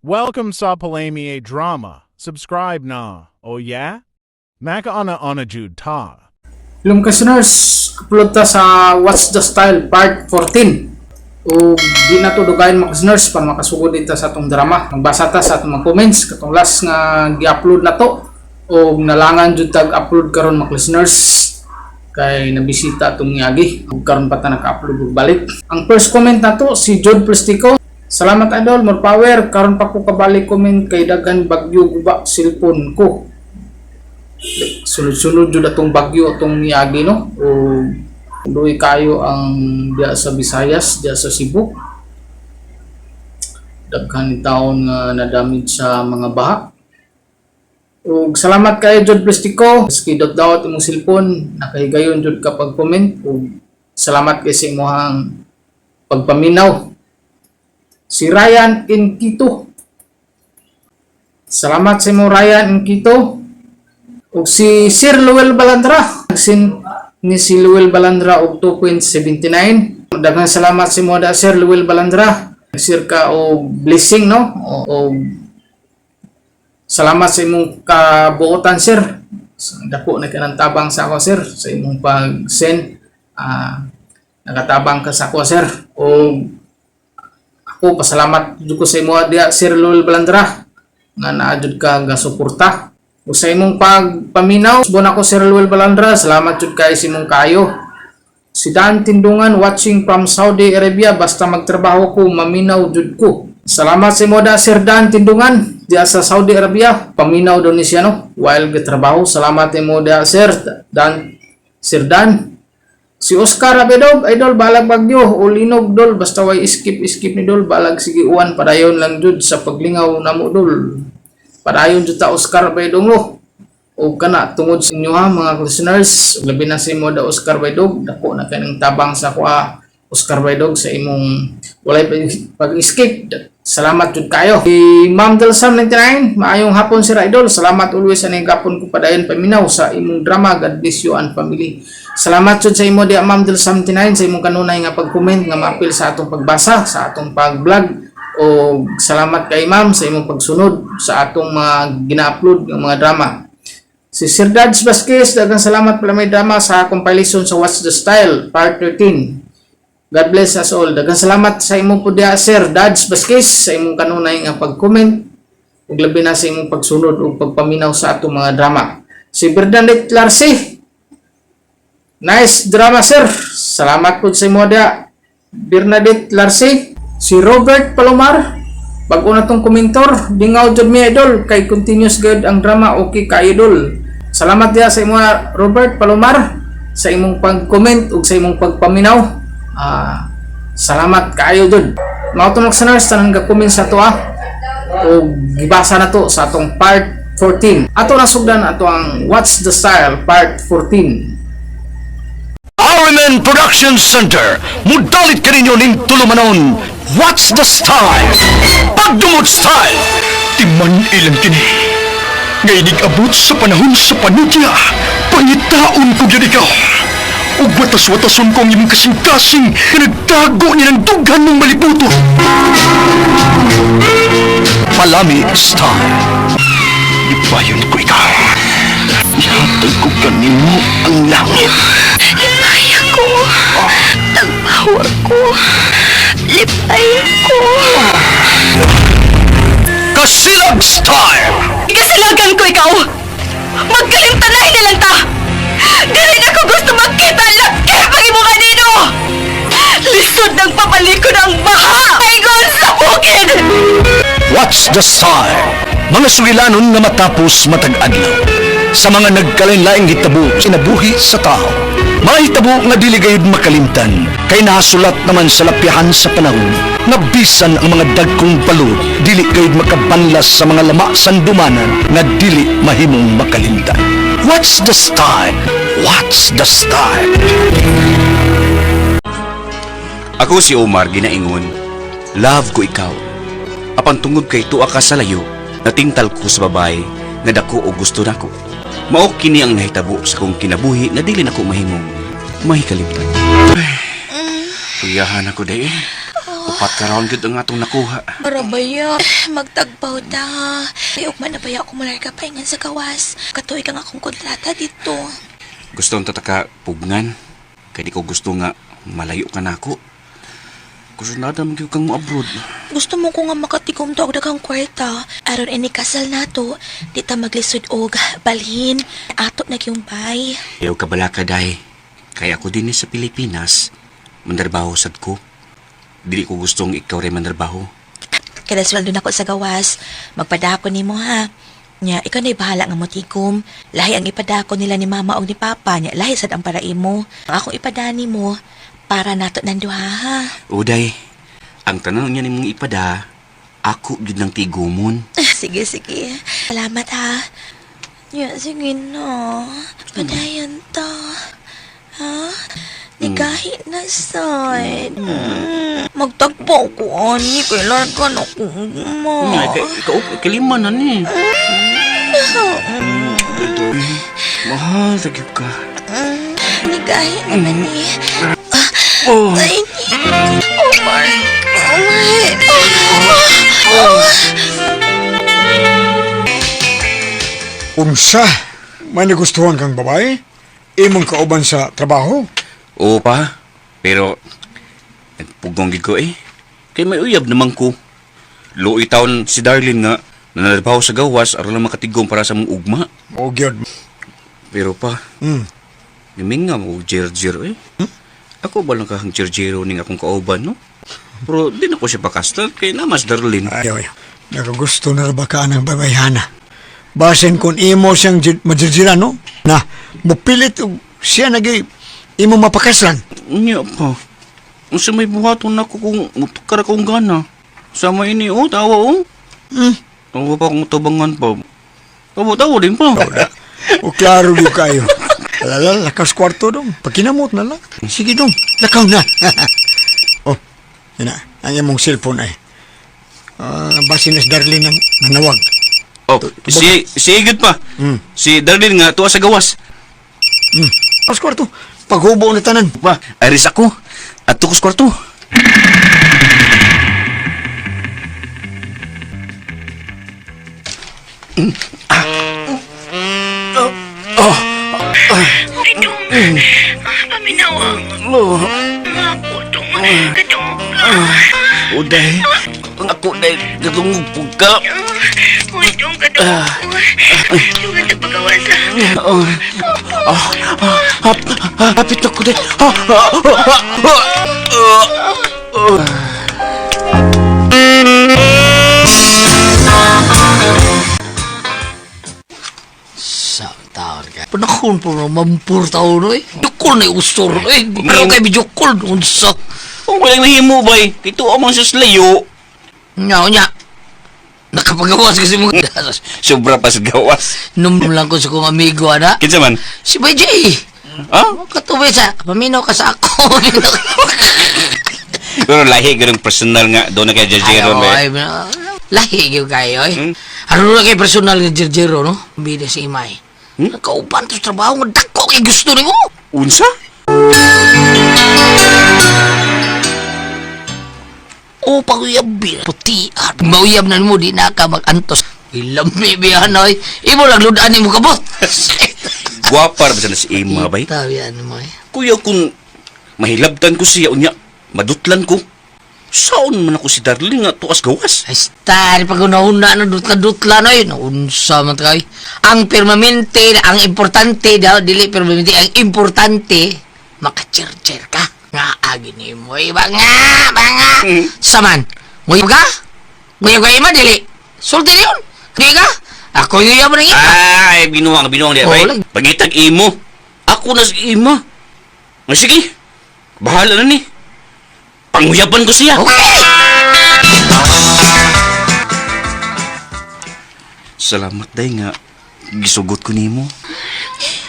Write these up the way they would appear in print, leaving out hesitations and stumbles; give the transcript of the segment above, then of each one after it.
Welcome sa Palamie Drama. Subscribe na. Oh yeah? Maka ana jud ta. Hello listeners, upload ta sa What's the Style Part 14. O di na to dugayin mga listeners para makasugod din ta sa atong drama. Magbasa ta sa atong mga comments katong last nga gi-upload na to. O nalangan jud tag upload karon mga listeners kay nabisita atong ngagi. Ug karon pa ta naka-upload ug balik. Ang first comment na to si Jod Plastico. Salamat idol, more power. Karon pa ko kabalik comment kay daghan bagyo guba cellphone ko. Sunod-sunod jud atong bagyo atong niagi no. O duy kayo ang diya sa Visayas, diya sa Cebu. Daghan taon nga na-damage sa mga baha. O salamat kay Jod Plastico. Maski dot imong cellphone, nakahigayon jud ka pag comment. O salamat kay sa imong pagpaminaw. Si Ryan Inkito. Salamat sa mo Ryan Inkito. Ug si Sir Luel Balandra. Sin ni si Luel Balandra og 2.79. Daghang salamat sa mo da Sir Luel Balandra. Sir ka og blessing no. O salamat sa imong kabuotan sir. Dako na kanang tabang sa ako sir sa imong pag-send. Nakatabang ka sa ako sir. O ako pasalamat jud ko sa imo diya Sir Luel Balandra nga naadjud ka nga suporta ug sa imong pagpaminaw subon ako Sir Luel Balandra. Salamat jud kay sa imong kayo. Si Dan Tindungan watching from Saudi Arabia, basta magtrabaho ko maminaw jud ko. Salamat sa imo da Sir Dan Tindungan diya sa Saudi Arabia, paminaw daw ni siya no while gitrabaho. Salamat imo da Sir Dan. Si Oscar Abedog, idol, balag bagyo, o linog, dol, basta way skip ni dol, balag sige uwan, padayon lang jud sa paglingaw na mo, dol. Padayon jud ta Oscar Abedog, no. O kana, tungod sa inyo ha, mga listeners, labi na sa imo da Oscar Abedog, dako na kanang tabang sa kuha, Oscar Abedog, sa imong walay pag-skip. Salamat jud kayo. Si Ma'am Delsam 99, maayong hapon sir idol. Salamat always sa nagapon ko padayon paminaw sa imong drama. God bless you and family. Salamat jud sa imo diya Ma'am Delsam 99 sa imong kanunay nga pag-comment nga maapil sa atong pagbasa, sa atong pag-vlog. O salamat kay Ma'am sa imong pagsunod sa atong mga gina-upload nga mga drama. Si Sir Dads Vasquez, daghang salamat pala may drama sa compilation sa What's the Style Part 13. God bless us all. Daghang salamat sa imong pudya Sir Dads Vasquez sa imong kanunay nga pag-comment ug labi na sa imong pagsunod ug pagpaminaw sa atong mga drama. Si Bernadette Larcy, nice drama sir. Salamat po sa imo dia Bernadette Larcy. Si Robert Palomar, bag-o na tong komentor, dingaw jud mi idol kay continuous gud ang drama, okay ka idol. Salamat dia sa imo Robert Palomar sa imong pag-comment ug sa imong pagpaminaw. Salamat kaayo jud. Mga tunok listeners tanang ga-comment sa to o gibasa na to sa atong part 14. Ato nasugdan ato ang What's the Style part 14. RMN Production Center, mudalit ka ninyo ning tulumanon. What's the Style? Pagdumot Style, timan ilang kini. Ngayon abot sa panahon sa panutya, pangitaon ko yun ikaw. Ug watas-watason ko ang imong kasing-kasing na nagtago niya ng dughan ng malibuto. Palami Style. Ibayon ko ikaw. Ihatag ko kanimo ang langit. Lipaya ko. Tagpawar ko. Lipaya ko. Kasilag Style. Ikasilagan ko ikaw. Magkalimtanay na lang ta. Dili na ko gusto magkita. Laki pag imo kanino. Lisod ng papalikod ang baha. Aygon sa bukid. What's the Style? Mga sugilanon na matapos matag-adlaw. Sa mga nagkalain-laing hitabo sinabuhi sa tao. Mga hitabo nga dili gayud makalimtan, kay nasulat naman sa lapihan sa panahon, nga bisan ang mga dagkong balod, dili gayud makabanlas sa mga lama sandumanan, nga dili mahimong makalimtan. What's the Style? What's the Style? Ako si Omar ginaingon, love ko ikaw. Apan tungod kay tuwa ka sa layo, natingtal ko sa babae, nga dako o gusto nako. Mao kini ang nahitabo sa kong kinabuhi na dili nako mahimong mahikalimtan. Kuyahan ako day. Upat ka raon gud ang atong nakuha. Para baya, magtagpaw ta. Ay, ugman na baya ako malarga paingan sa gawas. Katuig ang akong kontrata dito. Gusto ang tataka pugngan. Kaya di ko gusto nga malayo ka na ako. Gusto na dam gyud kang mo-abroad. Gusto mo ko nga makatikom to og daghang kwarta. Aron ini kasal nato, di ta maglisod og balhin. Ato na yung bay. Ayaw ka bala ka, day. Kaya ako din sa Pilipinas, mandarbaho sad ko. Dili ko gustong ikaw rin mandarbaho. Kada sweldo nako sa gawas, magpadako nimo ha. Nya, ikaw na'y bahala nga motikom. Lahi ang ipadako nila ni mama o ni papa. Nya, lahi sad ang para imo. Ang akong ipadani mo, para nato nanduha ha. Uday, ang tanong niya ni mong ipada, ako yun ng tigumon. Sige, sige. Salamat ha. Nya, sige na. Padayon to. Ha? Nigahi na side. Magtagpo ko, ani. Kailan ka na kung mo. Ikaw, kalima na ni. Mahal, tagip ka. Nigahi naman ni. Oh. Ay, oh my. Oh my. Unsa? May nagustuhan kang babae? Imong kauban sa trabaho? Oo pa, pero nagpugong gid ko eh. Kaya may uyab naman ko. Luoy taon si Darlene nga, nanarbaho sa gawas aron lang makatigom para sa mong ugma. O gyud. Pero pa, gaming nga mo jer-jer eh. Ako ba lang kahang jer-jero ning akong kauban, no? Pero di na ko siya pakastal, kaya namas Darlene. Ayaw. Nagagusto na ba ka ng babayhana? Basin kung imo siyang majirjira, no? Na, mupilit og siya nagay imo mapakaslan. Unya pa, unsa may buhaton ako kung mutukar akong gana. Sama ini, oh, tawa, oh. Tawa pa akong tabangan pa. Tawa din pa. O klaro di kayo. Alala, lakas kwarto dong. Pagkinamot na lang. Sige dong, lakaw na. Oh, yun na. Ang imong cellphone ay. Basin na si Darlene ang nanawag. Oh, si Igod pa. Si Darlene nga, tuwa sa gawas. Lakas kwarto. Paghubo na tanan. Pa, aris ako. At tukos kwarto. Paminawa. Mga putong. Kadong. Uday, ako dahil natungupog ka. Kadong, kadong. Kadong ang pagkawasa. Hapit ako dahil. Tawar ka. Panahon po na mampur tao no eh. Jukol na ustor eh. Pero kay bijukol unsa. Kung walang nahimo bay, ito amang sa slayo. Nya. Nakapagawas kasi mo. Sobra pa sa gawas. Num lang ko sa kong amigo ana. Kinsa man? Si BJ. Ha? Katuloy sa paminaw ka sa ako. Pero lahi ganung personal nga doon na kay Jajero Ay, be. lahi gyud kayo eh. Ano na kay personal nga Jerjero no? Bida si Imay. Nakauban to sa trabaho nga dako kay gusto nimo. Unsa? O paguyab puti at mauyab na mo di na ka mag-antos. Ilami biyan oy. Imo lang ludaan nimo kabot. Guwapar ba na si Ima bay? Tawian mo eh. Kuya kung mahilabtan ko siya unya, madutlan ko. Saan man ako si Darlene nga tuas gawas? Ay, star, pag unahuna na dutla na yun, naunsa man tayo. Ang permanente, ang importante daw, dili permanente, ang importante, makachercher ka. Nga, agin mo, iba nga. Saman, nguyab ka? Nguyab ka ima, dili. Sulti yun, di ka? Ako yung mo ng iba. Ay, binuang di bay. lang. Pagitag imo, ako na si Ima. Nga sige, bahala na ni. Panguyaban ko siya. Okay. Salamat day nga. Gisugot ko nimo.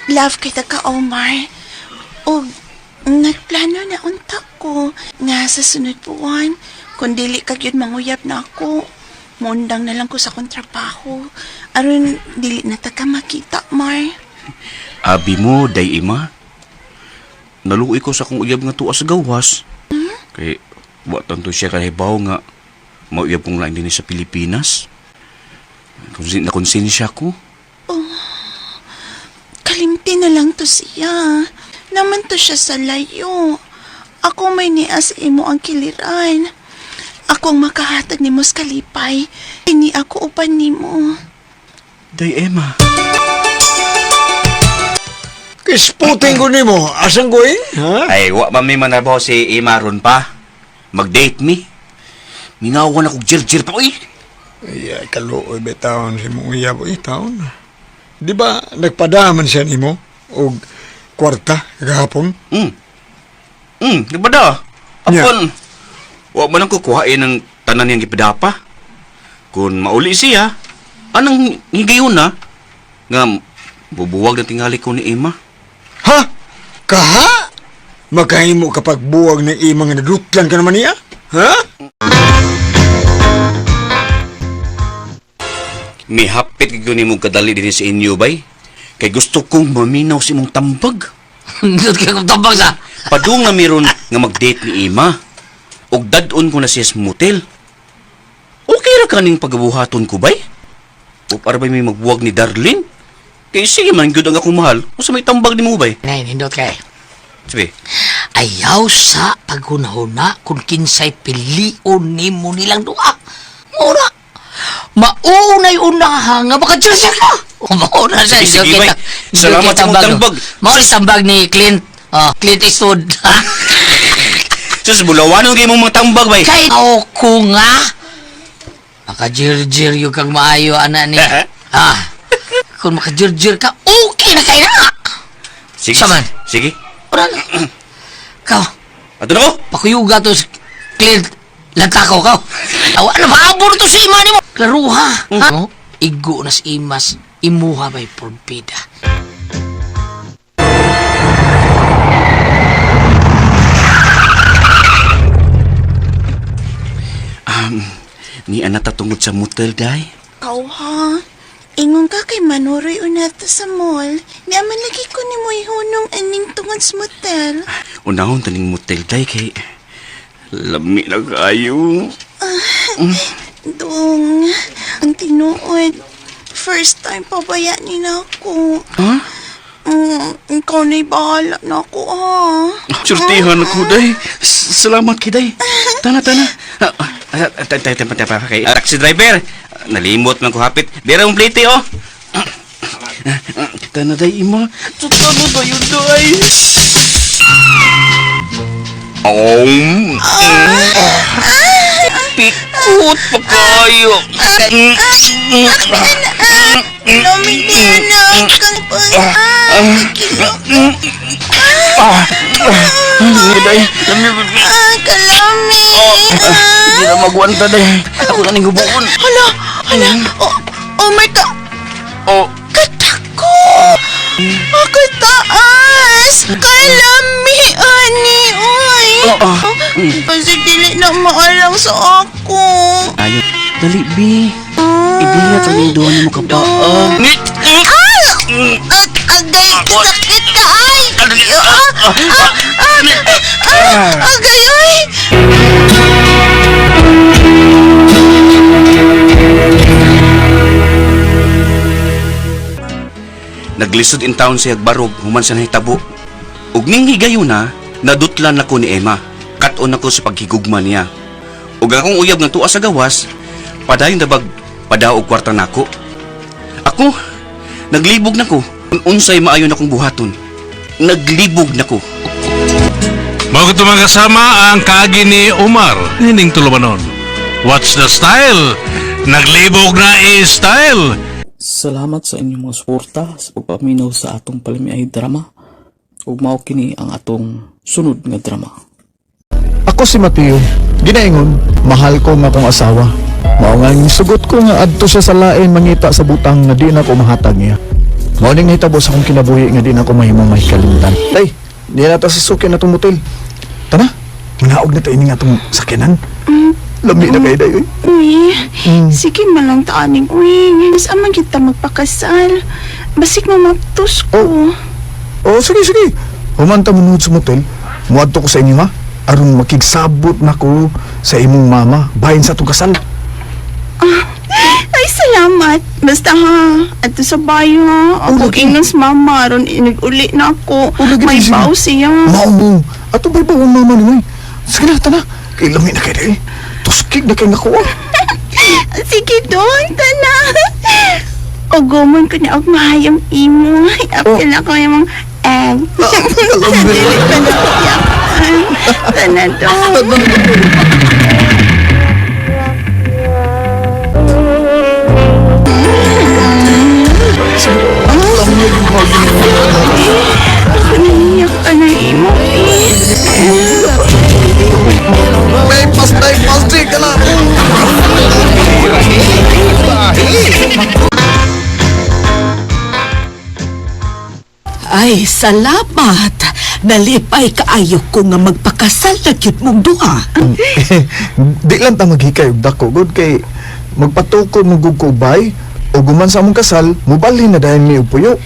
Love kita ka, Omar. O, nagplano na unta ko nga sa sunod buwan. Kung dili ka yun manguyab na ako, mundang na lang ko sa kontrabaho. Aron, dili na ta ka makita, Mar. Abi mo, day Ima. Naluoy ko sa kong uyab nga tuwa sa gawas. Kay Wa tanto siya kalahibaw nga mauyab kong lain din sa Pilipinas. Nakonsensya ko. Kalimti na lang to siya. Naman to siya sa layo. Ako may nias imo ang kiliran. Ako ang makahatag ni mo sa kalipay. Ini ako upan ni mo. Day, Emma. Kisputing ko nimo, asang ko eh? Ha? Ay, wa man may manarbaho si Emma ron pa. Mag-date me. Mingawan ako jir-jir pa, uy. Ay, kaluoy betawon si mong uyab, taon. Di ba, nagpadaman siya nimo? O kwarta, kagahapon? Nagpada. Nya. Apon, wa man ang kukuhain ng tanan niyang gipadapa. Kung mauli siya, anang higayon na, nga bubuwag na tingali ko ni Emma. Ha? Kaha? Magkahimo kapag buwag ng imang nadutlan ka naman niya? Ha? May hapit ko ni mong kadali din sa inyo, bay. Kay gusto kong maminaw si mong tambag. Dut ka kong tambang sa. Padung nga meron nga mag-date ni Emma. Og dadon ko na siya sa motel. Okay ra kaning pagabuhaton ko, bay? O para ba may magbuwag ni Darlene? Kay sige man, gyud ang akong mahal. O sa may tambag ni mo, bay? Nay, nindot kay. Sabi, Ayaw sa paghunahuna kung kinsay pilion ni mo nilang duha. Mura. Maunay-una nga maka-jersey ka. Mauna sa Sige, sige, bay. Salamat sa mong tambag. Mauna tambag ni Clint. Clint Eastwood. sus, bulawanon kayo mong mga tambag, bay. Kay ko nga. Maka-jir-jir yung kang maayo, anak ni. Kung maka-jir-jir ka, okay na kayo na. Sige, Saman. sige. Wala na. Kau, Ato na ko? pakuyuga to si Clint. Lantakaw ka. Awa na, maabor to si ima ni mo. Klaro ha. No? Igo na si imas. Imuha ba'y porbida. Ni anak tatungod sa motel, day. Kau ha? Ingon ka kay Manuroy unata sa mall. Niyaman lagi ko ni mo ihunong aning tungod sa motel. Unahon taning motel, day, kay lami na kayo. Dong, ang tinuod. First time pabayanin ako. Ha? Ikaw na'y bahala na ako, ha? Surtihan ako, day. Salamat kay day. Tana. Kay taxi driver. Nalimot man ko hapit. Dira mong plate, oh. Tana, day, ima. Tutano ba yun, day? Pikot pa kayo. Lumininog kang Day, kalami. hindi na magwanta, day. Ako na ning hubuon. Hala. Oh my God. Oh, Katako. Makataas. Kalami, ani, oy. Kasi dili na maalang sa ako. ayo. Dali, bi. Ibiya sa nindo mo kapaan. Agay, sakit ka, ay. Agay, ay. Naglisod in town siya barog human sa nahitabo. Ug ning higayon na nadutlan ako ni Emma. Katon ako sa paghigugma niya. Ug akong uyab ng tuwa sa gawas, padayon dabag padaog kwarta nako. Ako naglibog nako. Unsay maayon akong buhaton. Naglibog nako. Mga mga kasama ang kaagi ni Omar, hining tulumanon. What's the style? Naglibog na style. Salamat sa inyong mga suporta sa pagpaminaw sa atong palimiay drama. Ug mao kini ang atong sunod nga drama. Ako si Mateo. Ginaingon, mahal ko nga akong asawa. Mao nga ang sugot ko nga adto siya sa lain mangita sa butang nga di na ko mahatag niya. Mao ning hitabo sa akong kinabuhi nga di na ko mahimong mahikalimtan. Tay, di na ta sasukin na itong motel. Tana, manaog na tayo nga itong sakyanan. Lami na kayo dayo. Uy, sige malang taaning, uy. Mas amang kita magpakasal. Basik mo maptos ko. Oh, sige. Humanta mo nuod sa motel. Muadto ko sa inyo, ha? aron makigsabot nako sa imong mama bahin sa atong kasal. Ay, salamat. Basta ha, ato sa bayo ha. Ako lagi. ingnos mama, ron inag-uli na ako. lagi May sige. baw siya. Mao mo. Ato ba ang mama ni mo? Sige na, tana. Kay lami na kayo eh. Tuskig na kayo nakuha. Sige doon, tana. Ugumon ko na og mahayang imo. Apil ako yung mga egg. Dili ka na uyakan. Tana doon. Naiyak ka na imo. Plastic ka na. Ay, salamat. Nalipay kaayo ko nga magpakasal na cute mong duha. Di lang ta maghikay og dako god kay magpatukod mo gug ko bay o guman sa among kasal mubalhin na dayon mi og puyo.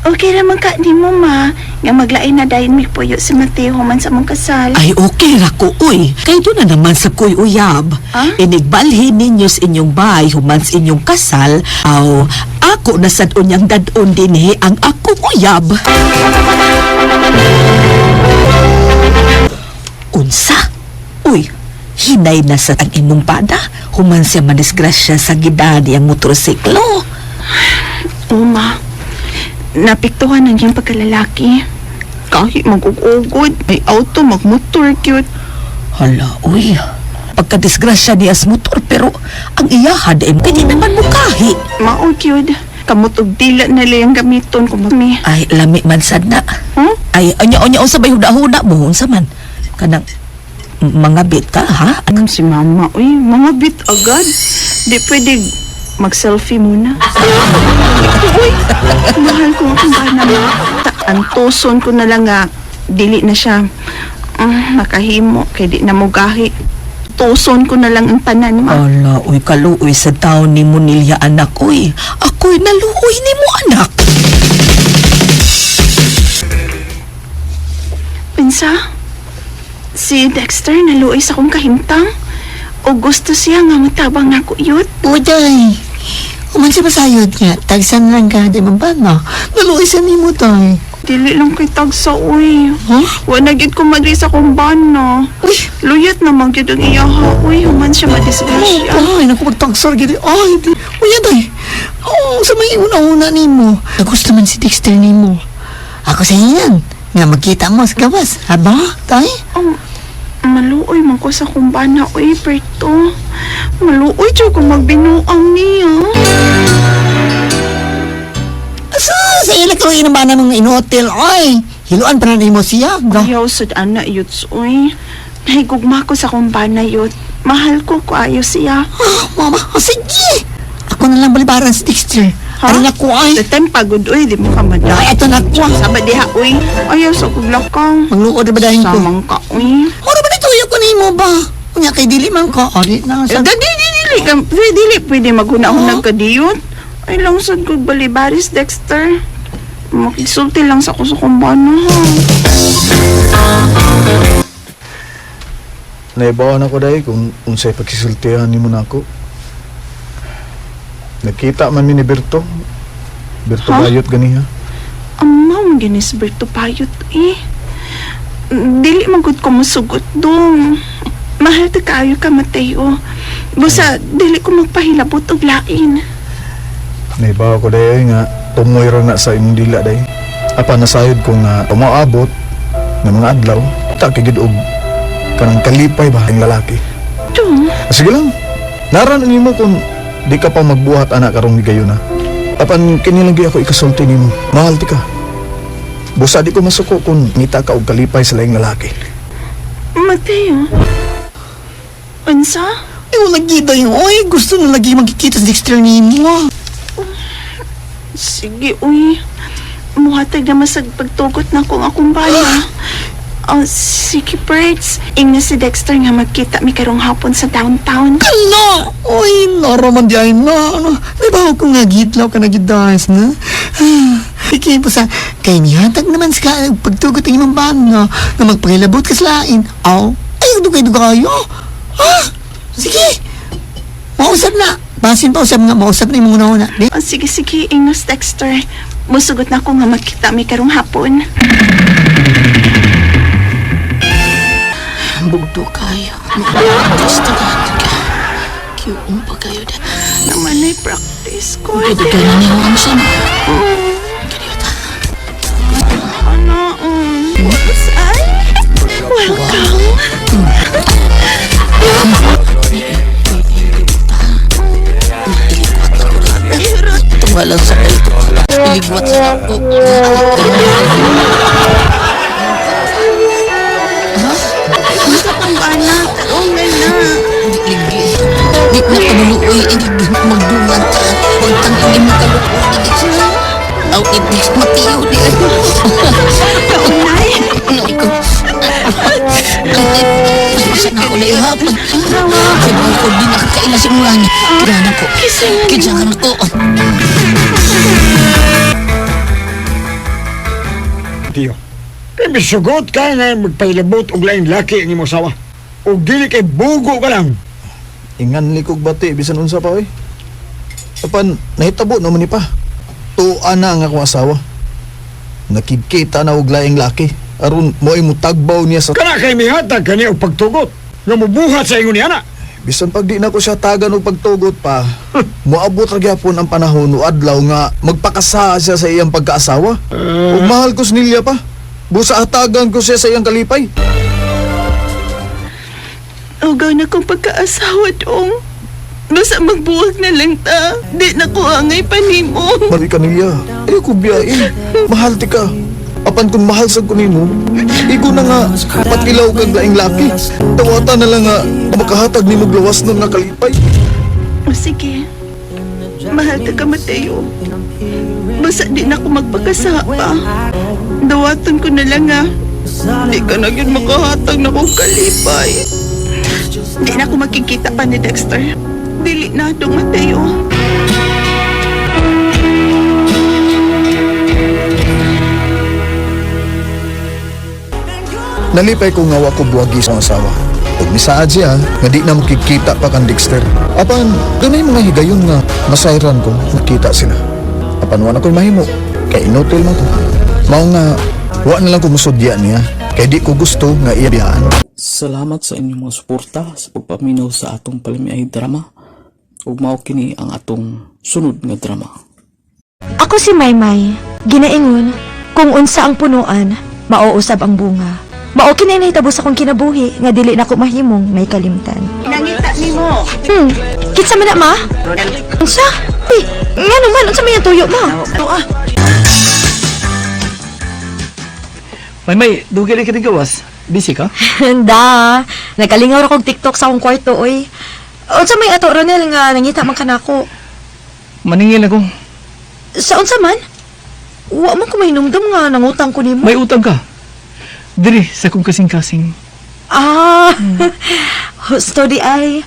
Okay naman ka ni mo ma. Nga maglain na dahin mi puyo si Mateo man sa mong kasal. Ay, okay ra ko, uy. Kay doon na naman sa kuy uyab. Inigbalhin ninyo sa inyong bahay human sa inyong kasal. Aw, ako na sad unyang dadon dinhi ang akong uyab. Unsa? Uy, hinay na sa ang inyong pada. Human siya madisgrasya sa gidani ang motorsiklo. Uma, napiktuhan ng iyong pagkalalaki. Kahit mag-ugugod, may auto, mag-motor, cute. Hala, uy. Pagkadisgrasya niya sa motor, pero ang iyahad ay pwede naman mukahi. Mao, cute. Kamot og dila na lang gamiton ko mami. Ay, lami man sad na. Ay, anya-anya unsa bay huda-huda mo, unsa man? Kanang mga bit ka, ha? Anong si mama? Uy, mga bit agad. Di pwede mag-selfie muna. Uy, mahal ko akong bana mo. Antoson ko na lang nga, dili na siya. Nakahimo, kay di na mo gahi. Tuson ko na lang ang tanan mo. Ala, uy, kaluoy sa taon ni mo nilya anak, uy. Ako'y naluoy ni mo anak. Pinsa, si Dexter naluoy sa akong kahimtang. O gusto siya nga matabang na kuyot. Uday, uman siya pasayod nga. Tagsan lang ka, di man ba na? Naluoy sa ni mo, tay. Dili lang kay tagsa, uy. Wala gid ko madri sa kong bana. Uy, Luyat na magyud ang iyaha. Uy, human siya madisgrasya. ay, naku, magtagsar gini. Ay, di. Uy, day. Oo, sa may una-una ni mo. Gusto man si Dexter ni mo. Ako sa iyan. Nga magkita mo sa gawas. Aba, tay? Maluoy man ko sa kong bana, uy, Perto. Maluoy siya kung magbinuang niya. Sa ilang ko inaman ng in-hotel. Ay, hiluan pa na rin mo siya, bro. Ayaw sad ana yuts, uy. Nahigugma ko sa kong bana yut. Mahal ko ayaw siya. Mama, sige. Ako na lang balibaran si Dexter. Ano na ko ay? The time pagod, uy, di mo ka madala. Ay, ito na ko. Sabad diha, uy. Ayaw sa kuglakang. Magluod na ba dahil ko? Samang ka, uy. Ano ba nituyo ko ni mo ba? Kunya kay dili man ka. Arit na sa... Dili, pwede maghuna-hunag ka diyot. Ay, lang sad ko balibaris, Dexter. Makisulti lang sa kusukong bana, ha. Naibawan ako dahil kung unsay pagsisultihan ni mo na ako. Nakita man mi ni Berto. Berto Bayot ganiha. Amaw, ginis Berto Payot, eh. Dili magud ko masugot dong. Mahal ta kayo ka, Mateo. Busa, dili ko magpahilabot og lain. Naibawa ko dahil nga tumoy ra na sa imong dila dahil. Apa nasayod ko nga umaabot ng mga adlaw. Takigid og kanang kalipay ba ang lalaki. Dong, Sige lang. Naran mo kung di ka pa magbuhat anak karong gayon na. Apan kinilang ako ikasulti nimo. Mahal ti ka. Busa di ko masuko kung ngita ka og kalipay sa laing lalaki. Mateo. Unsa? Ay, wala gida yung... Oy, gusto na lagi magkikita sa Dexter ni mo. Sige, uy. Muhatag naman sa pagtugot na kung akong bala. Sige, Perts. Ingna si Dexter nga magkita mi karong hapon sa downtown. Kala! Oy, naraman di ay na. Ano? Di ba ako nga gitlaw ka na gidahis na? Sige, basta, kay nihatag naman sa pagtugot ng imong bang nga magpangilabot ka sa lain. Aw, ayaw dugay kayo. Ha? Sige. Mausap na. Basin pa usap nga, mausap na yung una. Di? Oh, sige, Ingnos Dexter. Musugot na ko nga magkita mi karong hapon. Bugdo kayo. Gusto ka. Kiyong pa kayo da. Naman ay practice ko. Pwede ka na niyo ang sana. Welcome. Walang sakay. Piligwat sa ako. Gusto kang anak. Oo nga na. Ligi. Di na panuluoy. Hindi magdungan ka. Huwag kang hindi mo kalukuan. Aw, ibig matiyo di. Kaunay. Ano ikaw? Masa na ako na ihapon. Kaya ko di nakakaila si Mulan. Kailangan ko. Kisangan ko. Tiyo. Kaya misugot ka nga magpailabot og laing laki ang imong sawa. O dili kay bugo ka lang. Ingan likog bati, bisan unsa pa, oy. Apan, nahitabo naman ni pa. Tuan na ang akong asawa. Nakikita na og laing laki. Aron mo ay mutagbaw niya sa... Kana kay mihatag kani og pagtugot. Nga mubuhat sa ingon niya na. Bisan pag di na ko siya tagan og pagtugot pa, moabot ra gyapon ang panahon o adlaw nga magpakasa siya sa iyang pagkaasawa. Ug mahal ko sinilya pa. Busa hatagan ko siya sa iyang kalipay. Ugaw na kong pagkaasawa dong. Basta magbuwag na lang ta. Di na ko angay panimo. Mari kanilya, ayaw ko biyain. Mahal ti ka. Apan kung mahal sa kunimo, igo na nga patilaw kag laing laki. Tawatan na lang nga makahatag ni maglawas nun nga kalipay. O sige. Mahal ka Mateo. Basta di na ko magpagkasa pa. Dawaton ko na lang nga. Di ka na yun makahatag na kong kalipay. Di na ko makikita pa ni Dexter. Dili na dong Mateo. Nalipay ko nga wako buwagi sa asawa. Ug misaad siya nga di na makikita pa kan Dexter. Apan, dunay mga higayon nga masayran ko nakita sila. Apan wala ko'y mahimo, kay inutil mo to. Mao nga, wa na lang ko musudya niya, kay di ko gusto nga iyabiyaan. Salamat sa inyong mga suporta sa pagpaminaw sa atong palimiay drama. Ug mao kini ang atong sunod nga drama. Ako si Maymay. Ginaingon, kung unsa ang punuan, mauusab ang bunga. Mao kinay nahitabo sa akong kinabuhi nga dili na ko mahimong may kalimtan. Nangita ni mo. Kitsa man na ma? Unsa? Nga naman, unsa may tuyo ma? May, dugay ka din gawas. Busy ka? Handa. Nagkalingaw ra kog TikTok sa akong kwarto, oy. Unsa may ato Ronel nga nangita man kanako? Maningil ako. Sa unsa man? Wa man ko mahinumdum nga nangutang ko nimo. May utang ka. Diri sa kong kasing-kasing. Husto di ay.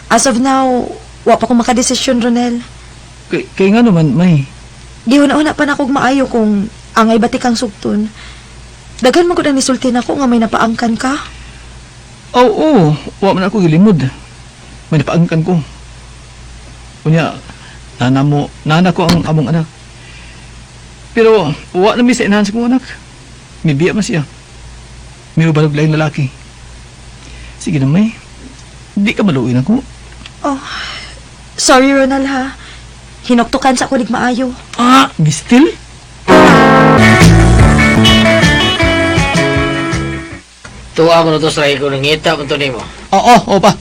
As of now, wa pa ko makadesisyon, Ronel. Kaya nga naman, May. Gihuna-una pa na kog maayo kung angay bati kang sugton. Dagan mo ko na nisulti na ko nga may napaangkan ka. Oo. Wa man ako gilimod. May napaangkan ko. Kunya, nana ko ang among anak. Pero, wa na mi sa inahan sa kong anak. May biya man siya. May ubalog laing lalaki. Sige na, May. Di ka maluin ako. Oh, sorry, Ronald, ha. Hinoktukan sa kulig maayo. Mistil? Tuwa ko na to sa ko. Nangita mo to ni mo. Oo, pa.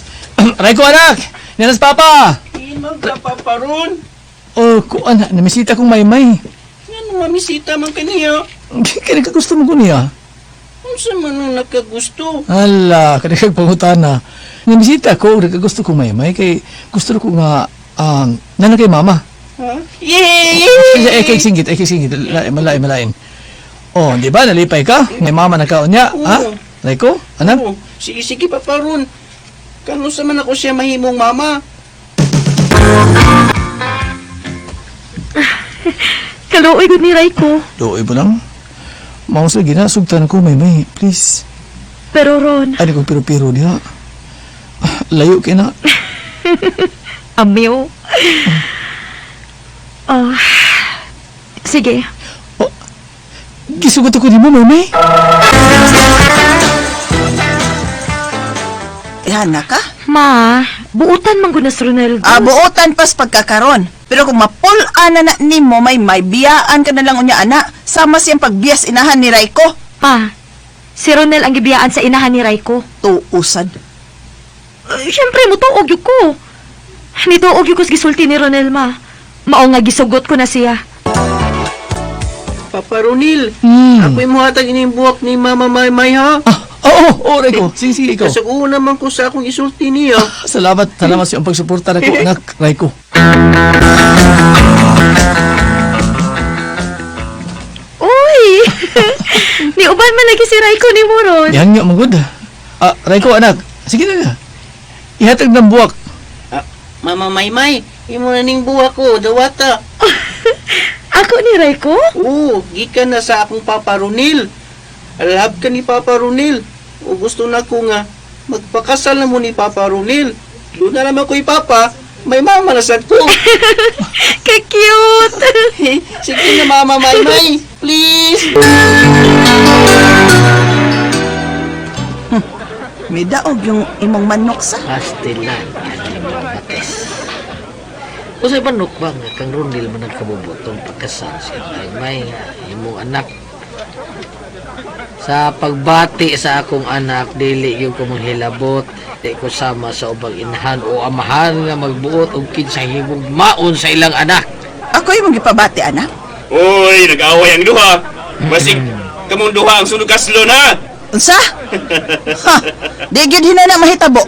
Aray ko, anak! Nanas papa! Imang ka pa ron. Oh, anak, namisita kong Maymay. Yan mamisita man kaniya. Kaya gusto mo ko niya? Ano sa man ang nakagusto? Hala, kaya pangutana. Namisita ko, gusto ko Maymay. Kay gusto ko nga, nana kay mama. Ha? Yay! Kay singgit. Malain. Oh, di ba, nalipay ka? May mama na kaon niya, ha? Raiko, anak? Oo. Sige pa ron. Kano sa man ako siya mahimong mama? Kaluoy gud ni Raiko. Doy mo lang. Maong sa ginasugtan ko, Maymay. Please. Pero Ron, Ano kong piro-piro diha. Layo kay na. amiw. Sige. Gisugot ako di mo, Maymay. Ihana ka? Ma, buutan man gud na si Ronel. Buotan pas pagkakaron. Pero kung mapul-an na nimo, may biyaan ka na lang unya, ana. Sama siyang pagbias inahan ni Raiko. Pa, si Ronel ang gibiyaan sa inahan ni Raiko. Tuusan. Siyempre, mutuog yun ko. Nituog yun ko sa gisulti ni Ronel, ma. Mao nga gisugot ko na siya. Papa Ronil, ako'y muhatag ining buwak ni Mama Maymay ha. Oo, Raiko. Sige, ikaw. Kasuko naman ko sa akong isulti niya. Salamat sa iyong pagsuporta na ko, anak, Raiko. Uy! Niuban man lagi si Raiko ni Moron. Yan nga, magod. Raiko, anak. Sige na. Ihatag ng buwak. Mama Maymay, imo na ning buwak ko, dawata. Ako ni Raiko? Oo, gikan na sa akong Papa Ronil. Alab ka ni Papa Ronil. O gusto na ko nga, magpakasal na mo ni Papa Ronil. Doon na naman ko Papa, may mama na sad ko. Ka-cute! Sige na Mama Maymay, please. May daog yung imong manok sa. Pastilan. Usay manok ba nga kang Ronil man nagkabubutong pagkasal siya Maymay nga imong anak. Sa pagbati sa akong anak, dili yung kumahilabot, di ko sama sa ubang inahan o amahan nga magbuot og kinsang higugmaon sa ilang anak. Ako yung gipabati, anak. Uy, nag-away ang duha. Basig, kamong duha ang sunog kaslo na. Unsa? Di gyud hinana mahitabo.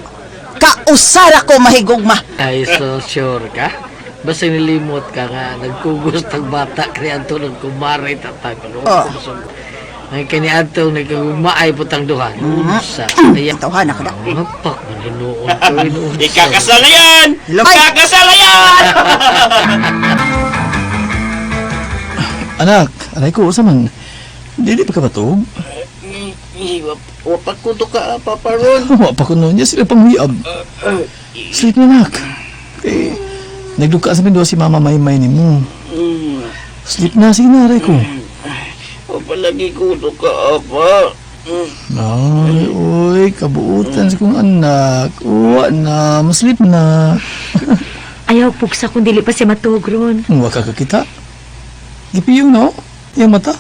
Kausara ko mahigugma. Ay, so sure ka? Basta nilimot ka nga, nagkugos ng bata, kaya tulog kumaray tatag. Ay kaniadtong nagkagugmaay putang duha. Unsa? Ayan. Tawhan ako na. Mapak, maninuon ko, inuun. Ikakasal na yan! Ikakasal na yan! Anak, Raiko, usa man. Dili pa ka batog? Wapak ko to ka, Papa Ron. Wa pa ko nun niya sila panguyab. Sleep na, anak. Eh, nagduka sa pinduha si Mama Maymay ni mo. Sleep na, sige na, Raiko. Palagi ko to ka, Apa. Ay, oy, kabuutan sa kong anak. Uwa na, maslip na. Ayaw pugsa kung dili pa siya matug, Ron. Huwag ka kakita. Gipiyong, no? Yung mata.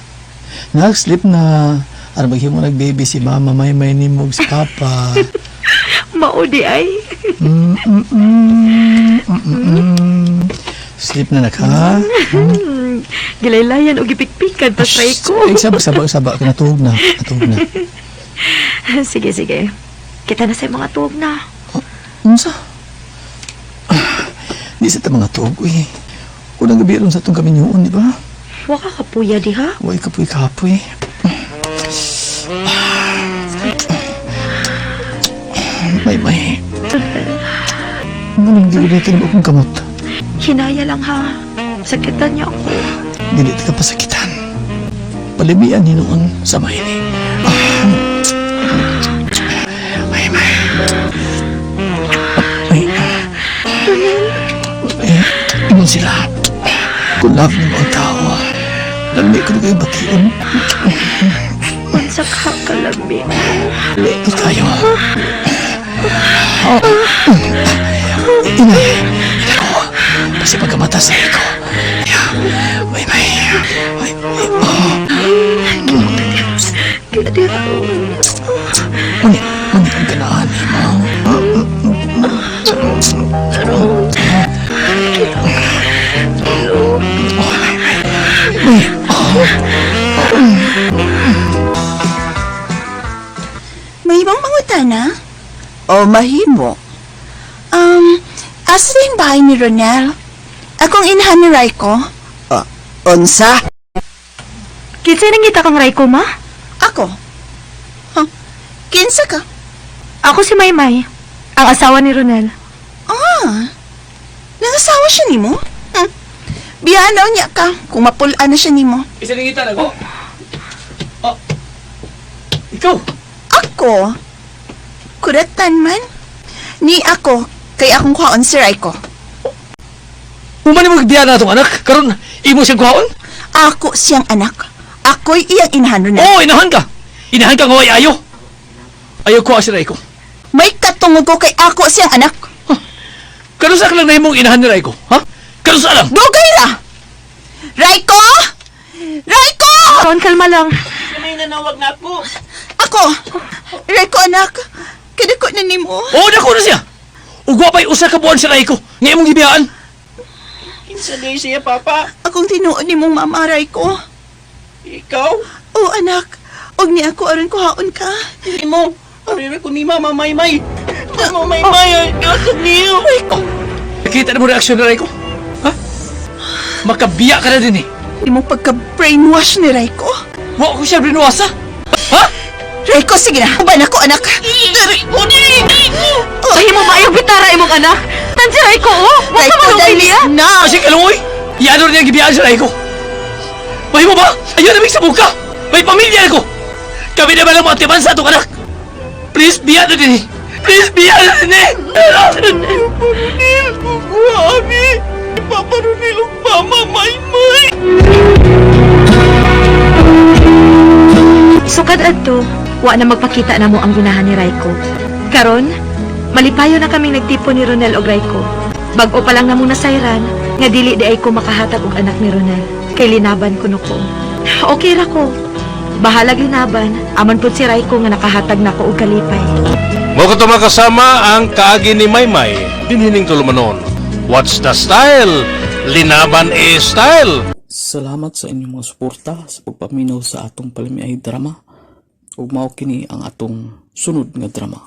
Nag-sleep na. Ano maghimo nag-baby si Mama Maymay ni mo si Papa. Maudi ay. Sleep na, nak, ha? Gilaylayan o gipikpikan pa try ko. Ay, sabak. Natulog na. Sige. Kita na sa mga tuog na. Unsa? Di sa mga tuog, uy. Unang gabi ron sa itong kami niyoon, di ba? Huwag ka kapuya di ha? Huwag kapoy. May. Anong di ko natin akong kamot? Hinaya lang ha. Sakitan niya ako. Dili ka pasakitan. Palimian ni noon sa mahini. Ingon sila. Kung love ng mga tao, lamig ko na kayo batiyon. Unsa ka kalami. Ito tayo. Inay. Kasi pagkamata sa iko. May. Muni ang ganaan mo. May ibang pangutana? O mahimo? Asa yung bahay ni Ronel? Akong inahan ni Raiko? Unsa? Kinsa nang kita kang Raiko, ma? Ako? Kinsa ka? Ako si Maymay, ang asawa ni Ronel. Nangasawa siya ni mo? Biyanaw niya ka kung mapulaan na siya nimo. Isalingita na ko. Oh. Ikaw? Ako? Kuratan man? Ni ako, kay akong kuhaon si Raiko. Umani mo magbiya na itong anak. Karon imo siyang kuhaon? Ako siyang anak. Ako'y iyang inahan ron na. Oo, inahan ka. Inahan ka nga ayo. Ayaw ko si Raiko. May katungod ko kay ako siyang anak. Karon sa lang na imong inahan ni Raiko, ha? Karon sa lang. Dugay ra! Raiko! Raiko! Kaon, kalma lang. May nanawag na ako. Ako! Raiko, anak. Kadako na nimo. Oo, dako na siya. Ugwa pa'y usa ka buwan si Raiko. Nga imong gibiyaan. Kinsa day siya, Papa? Akong tinuon nimong mama, Raiko. Ikaw? Oo, anak. Og ni ako aron kuhaon ka. Hindi mo. Arira ko ni Mama Maymay. Mama Maymay, ay gato niyo. Raiko. Nakita na mo reaksyon ni Raiko? Ha? Makabiya ka na din eh. Di mo pagka-brainwash ni Raiko. Wa ko siya binuwasa. Ha? Raiko, sige na. Uban ako, anak. Sahi mo maayong bitara imong anak. Tansi Raiko, oh. Wala Raiko, ka dali niya. na. Kasi kaluoy. Iano rin ang gibiyaan si Raiko. May mo ba? Ayun na sa buka. May pamilya ako. Kami naman ang mga tiban sa itong anak. Please, biya na din eh. Please, biya na din eh. Mami, ipaparunil ang Mama Maymay. Sukad adto, wa na magpakita na mo ang ginahan ni Raiko. Karon, malipayo na kaming nagtipo ni Ronel og Raiko. Bag-o pa lang na muna sayran, nga dili di ay ko makahatag og anak ni Ronel. Kay linaban ko ko. Okay ra ko. Bahalag linaban, aman pud si Raiko nga nakahatag na ko og kalipay. Mo ko makasama ang kaagi ni Maymay, dinhining tulumanon. What's the style? Linaban is style. Salamat sa inyong mga suporta sa pagpaminaw sa atong palimiay drama. Ug mao kini ang atong sunod nga drama.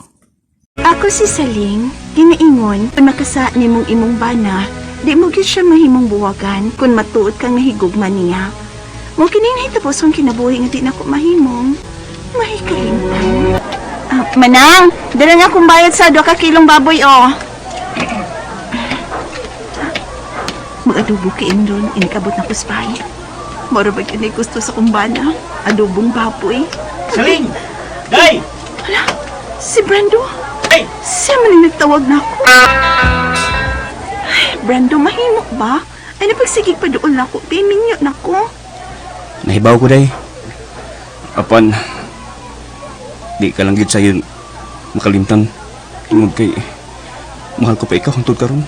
Ako si Saling, ginaingon, kung makasa nimong imong bana, di mo gyud siya mahimong buwagan kung matuod kang nahigugma niya. Mo kining nahitapos kong kinabuhi nga di na ko mahimong mahikalimtan. Manang, dala nga akong bayad sa 2 kilong baboy, oh. Mag-adobo kiin ron, inikabot na kuspay. Moro ba yun ay gusto sa kumbana? Adobong baboy. Saling! Day! Hala, si Brando. Hey! Siya man yung nagtawag na ako. Ay, Brando, mahimo ba? Ay, napagsigig pa doon na ako. Piminyo na ko. Nahibaw ko day. Apan, di ka lang gid sa'yo makalimtan. Ingod kay, mahal ko pa ikaw hangtod karon.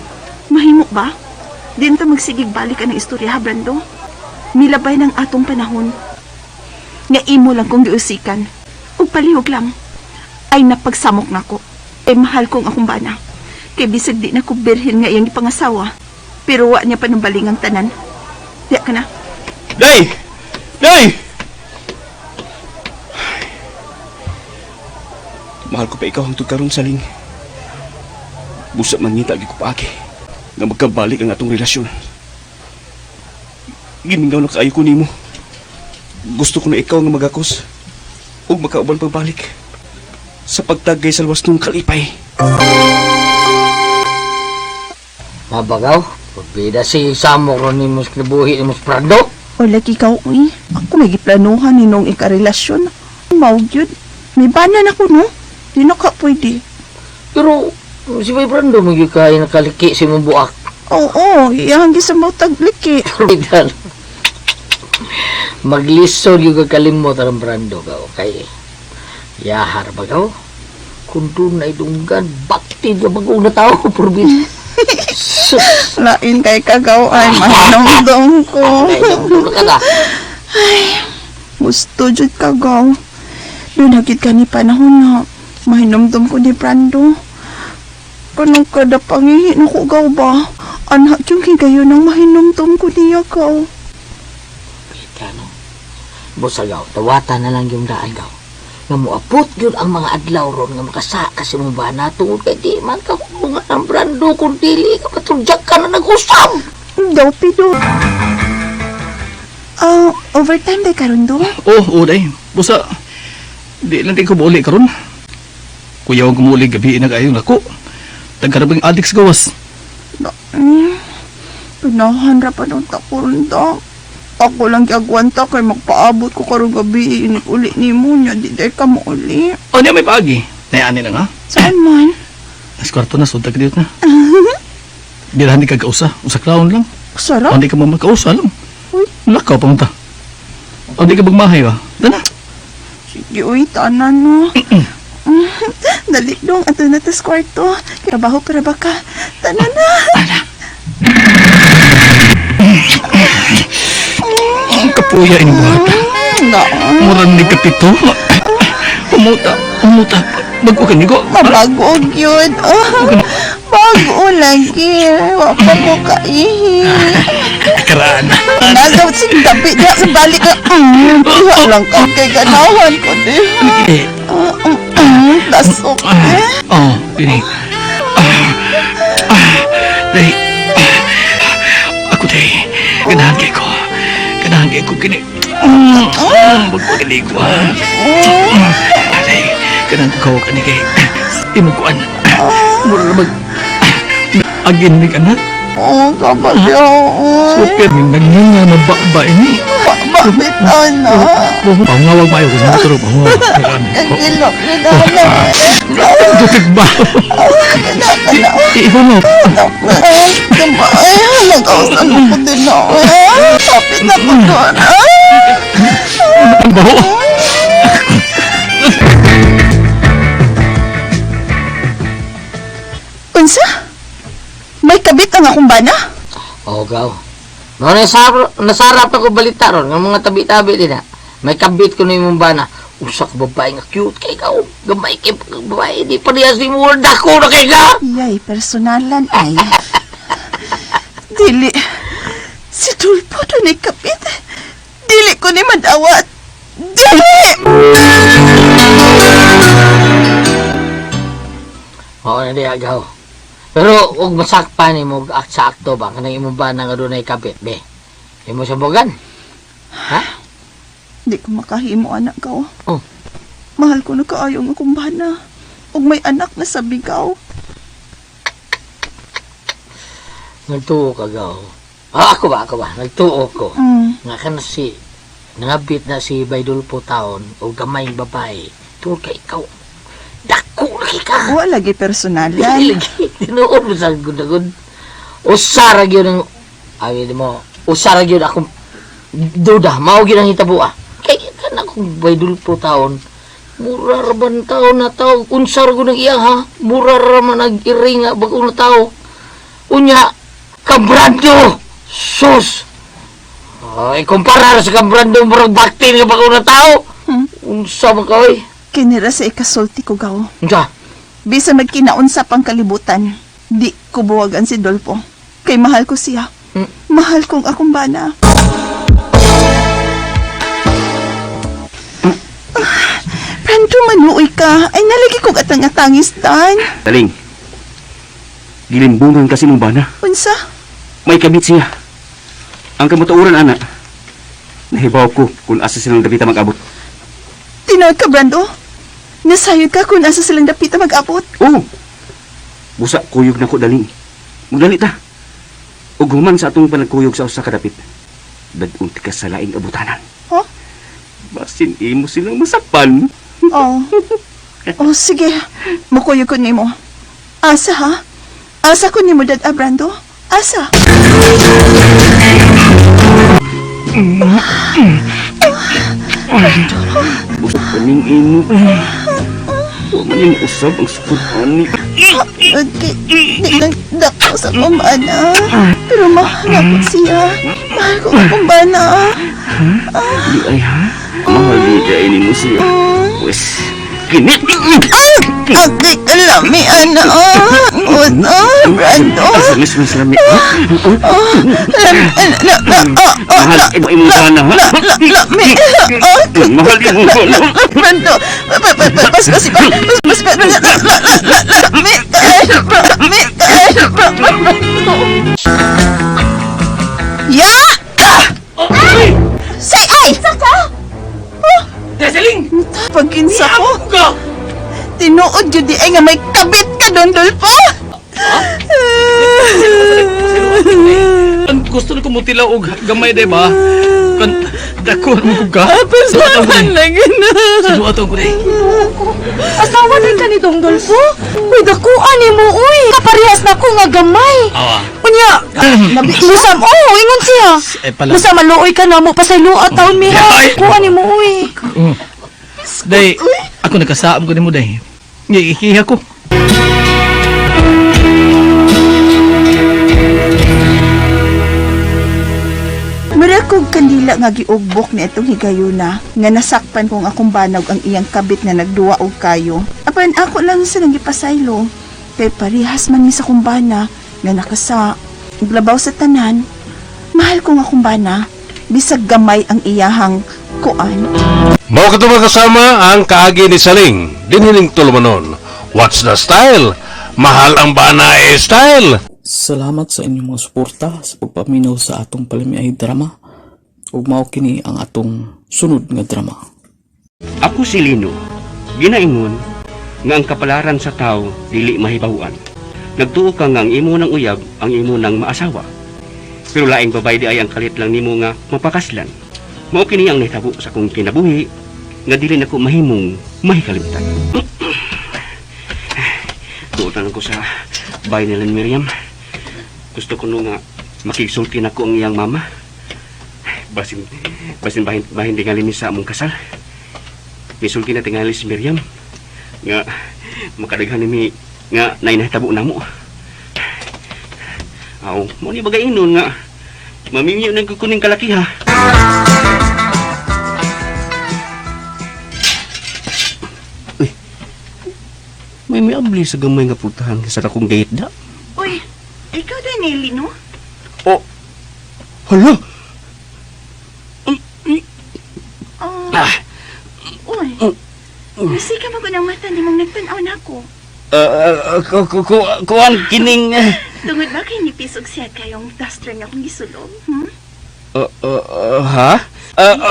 Mahimo ba? Di na magsigig balik ang istorya, ha, Brando? Milabay ng atong panahon. Nga imo lang kong giusikan. Ug palihog lang. Ay napagsamok na ko. Ay mahal kong akong bana. Kay bisag di na ko birhen nga iyang ipangasawa. Pero wa niya pa ng balingang tanan. Diya ka na. Day! Day! Mahal ko pa ikaw hangtod karon, Saling. Busa mangita gi ko paagi nga magkabalik ang atong relasyon. Gimingaw na kaayo ko nimo. Gusto ko na ikaw nga magakos ug makauban pagbalik sa pagtagay sa luwas ng kalipay. Mabagaw, pagbida si Samok ron ni Mus Kinabuhi ni Mus Prado. O lagi ikaw, uy. Ako may giplanuhan ni nung ikarelasyon. Maugyod. May banan ako, no? Di na ka pwede. Pero si May Prado magiging kaya nakaliki si mong buak. Oo, iyang gisa mo tagliki. Rigal. Maglisod yung kalimot ang Brando ka, okay? Yahar ba ka? Kung doon na idunggan, baktid ka bagong na tao, Purbin. Lain kay kagaw ay mahinong ko. Ay, gusto jud kagaw. Doon nagit ka ni panahon na mahinomdom ko ni Brando. Kanong kada pangihi na ko gaw ba? Anak yung kayo nang mahinomdom ko niya gaw. Kano? Busagaw, tawatan na lang yung daan gaw. Nga muapot yun ang mga adlaw ron nga makasaka si mong bana tungod kay di man ka hungan ng Brando kung dili ka patudyak ka na nag-usam. Daw, pido. Overtime day karon do? Oo, day. Busa, di lang din ko mauli karon. Kuya ko muli gabi nag-ayong ako. Tagkarabing adik sa gawas. Pag Ganahan ra pa ng takurunda. Ako lang kagwanta kay magpaabot ko karong gabi init uli nimo nya di day ka mo uli. O niya may paagi. Nayani na nga. Saan man? Nas kwarto na, sunta ka dito na. Bilahan di ka kausa. Usa klaon lang. Sarap. O di ka magkausa lang. Uy. Lakaw pa ta. O di ka magmahay ba? Tana. Sige, uy, tanan no. Dali dong, ato na tas kwarto. Trabaho para ba ka? Tanan na. Ang kapuya inuwat. Murang ni kapito. Umuta. Bago ka nigo. Mabago yun. Bago lagi. Wala pa mo kaihi. Karaan. Nagaw si gabi niya sa balik ka. Diha lang ka kay ganawan ko di. Tasok eh. Oh, pini. Day. Ako day. Ganahan kay ko. Kini. Magpagalig ko ha. Day. Ganahan ko kani kay. Imukuan. Mura na agin ni kanak. Oo, sabat yun. Super, yung nagninga na ba ini? Bakit ano? Pangawag mayo kasi maturo. Pangawag. Ilok ni Dana. Tutig ba? Iho mo. Nag-ausan ko din na. Kapit na ko doon. Ang baho. Unsa? May kabit ang akong bana? Oo, gaw. No, nasarap ako balita ron, ng mga tabi-tabi din ha. May kabit ko na yung bana. Usak babae nga cute kay ka. Gamay kay babae. Di pa niya si Murda ko na kay ka. Yay, personalan ay. Dili. Si Tulpo doon ay kabit. Dili ko ni madawat. Dili! Oo na di agaw. Pero huwag masakpan mo sa akto ba kanang imong bana nga doon ay kabit be. Imo sa bogan. Ha? Di ko makahimo anak ko. Oh. Mahal ko na kaayo nga akong bana. Ug may anak na sa bigaw. Nagtuo ka gaw. Ako ba? Nagtuo ko. Nga ka na si nangabit na si Baydulpo taon o gamay babae. Tuwa ka ikaw. Dako lagi ka. Wala lagi personalan. Lagi. Tinuod mo sa gud-gud. Usara gyud ang awil mo. Usara gyud akong duda. Mao gyud ang hitabo ah. Kay kana kong Baydulpo taon. Mura ra ban taon na tao. Unsar gyud ang iya ha. Mura ra man nag-iring nga bag-o na tao. Unya Kambrando. Sus. Ay kumpara sa Kambrando murag bakti nga bag-o na tao. Unsa man ka oy? Kinira sa ikasulti ko gaw. Unsa? Bisa magkinaunsa pang kalibutan. Di ko buwagan si Dolpo. Kay mahal ko siya. Mahal kong akong bana. Brando, manuoy ka. Ay, nalagi kong atang-atangis, tan. Daling. Gilimbungan kasi mong bana. Unsa? May kabit siya. Ang kamutauran, anak. Nahibaw ko kung asa silang dapita mag-abot. Tinood ka, Brando? Nasayod ka kung asa silang dapita mag-abot? Oo. Busa, kuyog na ko, Daling. Magdali ta. Ug human sa atong panagkuyog sa usa ka dapit. Dadunti ka sa laing abutanan. Huh? Basin imo silang masapan. Oh. Oh, sige. Mukuyog ko nimo. Asa, ha? Asa ko nimo, Dad Brando? Asa? Usap kaning imo. Huwag man yung usap ang sukod ani. Di lang dako sa kumbana. Pero mahal ako siya. Mahal ko ang kumbana. Di ay ha? Mahal di dahil ni mo siya. Wes, kinit. Agay kalami, ana. Una, Brando. Asalis mo salami. Mahal imo imo bana ha? Lami. Mahal imo bana. Brando. Pas. Lami. Ya! Say ay! Saka! Deseling! Pagkinsa ko. Tinuod yun di ay nga may kabit ka doon, Dolpo! mo tilaw og gamay day ba? Kan dako mo ko ka. Pasahan lagi na. Suwa to ko day. Asawa din ka ni Dolfo? Uy, dakuan ni mo, uy. Kaparehas na ko nga gamay. Awa. Unya, musam, ingon siya. Pala. Musam, maluoy ka na mo, pasayloa taon, miha. Kuha ni mo, uy. Day, ako nakasaam ko ni mo day. Ikiha ko. Marakog kandila nga giugbok ni itong higayuna nga nasakpan kong akong banog ang iyang kabit nga nagduwa og kayo. Apan ako lang sa gipasaylo kay parihas man mi sa kumbana nga nakasa iglabaw sa tanan. Mahal ko nga kumbana bisag gamay ang iyahang kuan. Mao ka kasama ang kaagi ni Saling, dinhiling tulumanon. What's the style? Mahal ang bana style. Salamat sa inyong mga suporta sa pagpaminaw sa atong palimiay drama. Ug mao kini ang atong sunod nga drama. Ako si Lino, ginaingon nga ang kapalaran sa tao dili mahibawan. Nagtuo ka nga ang imo ng uyab, ang imo ng maasawa. Pero laing babay di ay ang kalit lang nimo nga mapakaslan. Mao kini ang nahitabo sa kong kinabuhi nga dili nako mahimong mahikalimtan. Tuotan ko sa bahay nila ni Miriam. Gusto ko nga makigsulti na ko ang iyang mama. Basin bahin tingali ni sa among kasal. Misulti na tingali si Miriam. Nga makadaghan ni nga nainahitabo na mo. Aw, mo ni bagay inon nga mamimiyo ng kukuning kalaki ha. Uy, may abli sa gamay nga putahan sa akong gate da. Uy, ikaw din eh, Lino? Oh, hala! Misi ka mo ng mata, di mong nagtanaw na ako. Kuan kining... Tungod ba kay nipis og siya kayong duster nga akong gisulog? Ha?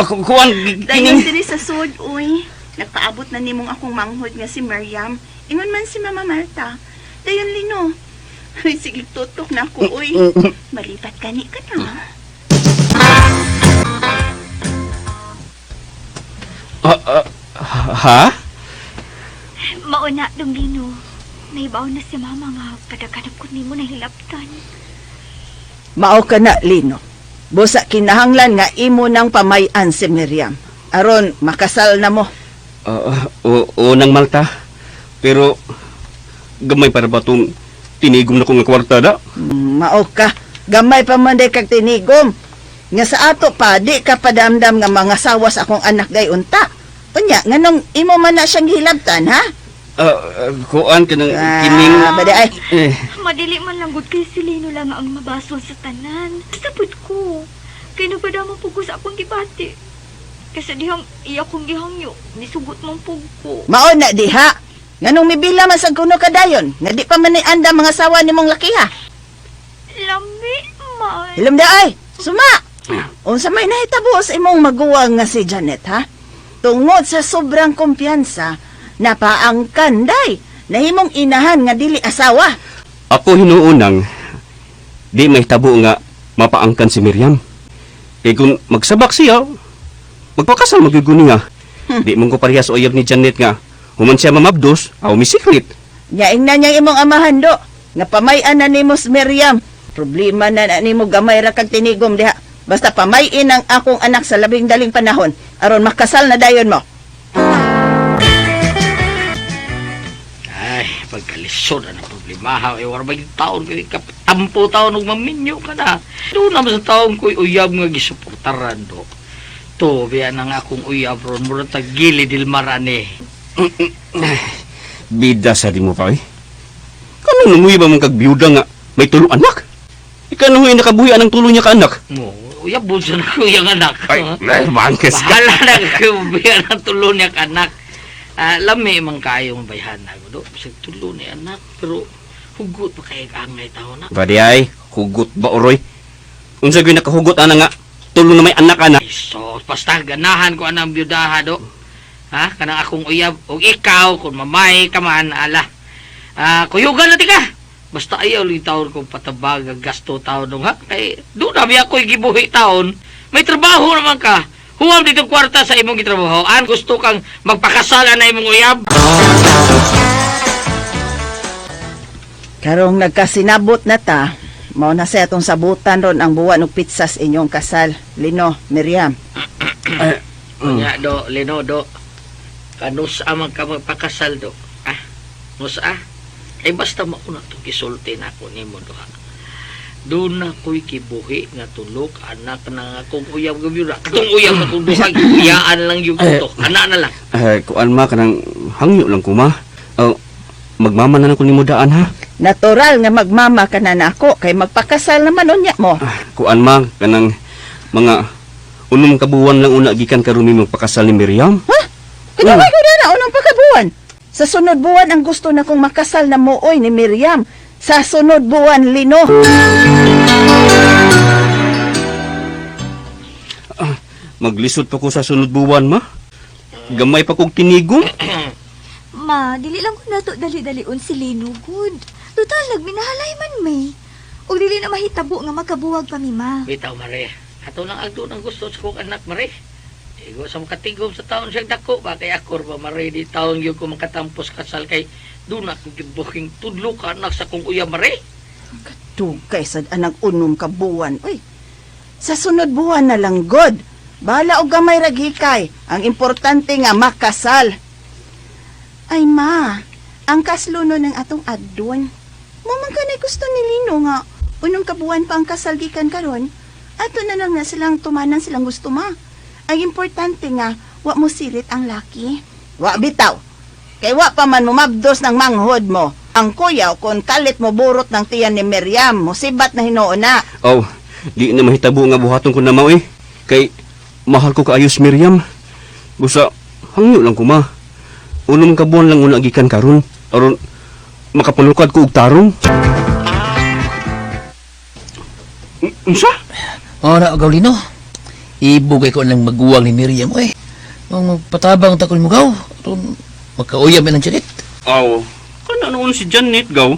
Kuan Dahil kining... diri sa sud, uy. Nagpaabot na nimong akong manghod nga si Miriam. Ingon man si Mama Marta. Dayon, Lino. Ay, sige, tutok na ako, uy. Malipat ka ni ka na. Ha? Mauna, Donglino. Naibaw na si Mama nga kadaghanap ko nimo na hilaptan. Mao ka na, Lino. Busa kinahanglan nga imo nang pamayan si Miriam. Aron, makasal na mo. Unang Malta. Pero, gamay para ba itong tinigom na ko nga kwarta da? Mao ka. Gamay pa man day kag tinigom. Nga sa ato pa, di ka padamdam nga mga sawas akong anak gay unta. Unya, nganong imo man na siyang hilabtan, ha? Kuan ka ng kining... Bada ay. Madili man lang gud kay si Lino lang ang mabason sa tanan. Sapod ko. Kay napadama po ko sa akong gibati. Kasi dihang iya kong gihangyo. Nisugot mong pugko. Mao na diha. Nganong mibila man sa kuno kadayon. Nga di pa man ni anda mga sawa nimong laki, ha? Lami, man. Ilam da ay. Suma. Unsa may nahitabo sa imong maguwang nga si Janet, ha? Tungod sa sobrang kumpiyansa, napaangkan day, nahimong inahan nga dili asawa. Ako hinuunang, di may tabo nga mapaangkan si Miriam. Kaya kung magsabak siya, magpakasal magiguni nga. Di mong ko parehas oyab ni Janet nga, human siya mamabdos, aw misiklit. Nyaing na niyang imong amahan do, nga pamayan na ni Mos Miriam. Problema na nimo gamay ra kag tinigom diha. Basta pamayin ang akong anak sa labing daling panahon, aron makasal na dayon mo. Ay, pagkalisod ang problema. Ay, wala ba yung taon ko, tampo taon og maminyo ka na. Doon naman sa taon ko, uyab nga gisuportaran do. To, biya na nga akong uyab ron, mura tagili dilmarane. Bida sa di mo pa eh. Kanong nanguyi ba mong kagbiyuda nga may tulo anak? Ikaw nanguyi nakabuhi anang tulo niya ka anak? Uyab bunso na ko yung anak. Ay, bangkes ka. Bahala na ko, biya na tulo niya ka anak. Lami mang kayong bayhan na ko do. Bisag tulo ni anak, pero hugot pa kayo kaangay tao na. Badi ay, hugot ba oroy? Unsa gyud nakahugot ana nga tulo na may anak ana. So, basta ganahan ko anang byudaha do. Ha? Kanang akong uyab. O ikaw, kung mamay ka man, ala. Kuyugan na ti ka. Basta ayaw li taon kong patabag ang gasto taon nung ha. Kay doon nabi ako'y gibuhi taon. May trabaho naman ka. Huwag dito kwarta sa imong gitrabahoan. Gusto kang magpakasala na imong uyab. Karong nagkasinabot na ta, mao na sa atong sabutan ron ang buwan og pitsas inyong kasal. Lino, Miriam. Nya do, Lino do. Kanus amang ka magpakasal do. Nus ay basta mo na to gisulti na ako nimo do ha. Doon na ko'y kibuhi nga tulok anak na akong uyab gabyura. Katong uyab na kong duhag, iyaan lang yung kuto. Anak na lang. Kuan ma, kanang hangyo lang ko ma. Magmama na lang ko ni mo daan ha. Natural nga magmama ka na nako kay magpakasal naman unya mo. Kuan ma, kanang mga unong kabuwan lang una gikan karon mi magpakasal ni Miriam. Ha? Kadaway ko na unang pagkabuwan. Sa sunod buwan ang gusto na kong makasal na mooy ni Miriam. Sa sunod buwan, Lino. Maglisod pa ko sa sunod buwan ma. Gamay pa kog tinigom. Ma, dili lang ko nato dali-dalion si Lino, good. Total, nagminahalay man may. O dili na mahitabo nga makabuwag pa mi, ma. Bitaw, Mare. Ato lang agdo ng gusto sa kong anak, Mare. Igo sa makatigom sa taon siyang dako ba kay akor ba, Mare, di taon yun ko makatampos kasal kay doon ako gibuking tudlo ka anak sa kong uya, Mare. Katugay sa anang unom ka buwan. Uy, sa sunod buwan na lang, God. Bahala o gamay raghikay. Ang importante nga makasal. Ay, ma, ang kasluno ng atong adon. Mamang ka na gusto ni Lino nga unong kabuwan pa ang kasal gikan karon. Ato na lang na silang tumanan silang gusto, ma. Ang importante nga, wa mo sirit ang laki. Wa bitaw. Kay wa pa man mo mabdos ng manghod mo. Ang kuyaw kung kalit mo burot ng tiyan ni Miriam, musibat na hinoon na. Oh, di na mahitabo nga buhaton ko na mao eh. Kay mahal ko kaayos Miriam. Busa hangyo lang ko ma. Unong kabuan lang una gikan karon. Aron makapalukad ko og tarong. Unsa? Na Gaulino. Ibugay ko ng maguwang ni Miriam oy. Patabang takon mo gaw. Magkauyab ng Janet. Aw, kana noon si Janet gaw.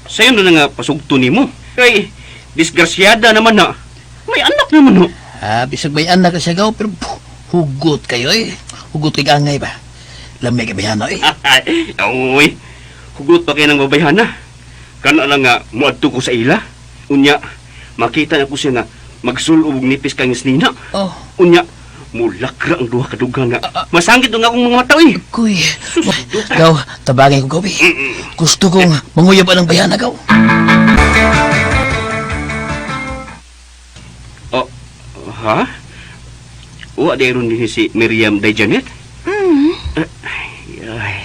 Sayo na nga pasugto nimo. Kay disgrasyada naman na. May anak naman no. Bisag may anak siya gaw pero hugot kayo eh. Hugot kay angay ba? Lamay kay bayana eh. Oy. Hugot pa kay nang babayhana. Kana lang nga muadto ko sa ila. Unya makita na ko siya nga magsulog nipis kang isnina. Oh. Unya mulakra ang duha ka dugang nga. Masangit nga akong mga mata eh. Kuy. Gaw, tabagay ko gaw eh. Gusto kong manguyab ng bayana gaw. Oh, ha? Wa dayron din si Miriam day Janet? Ay,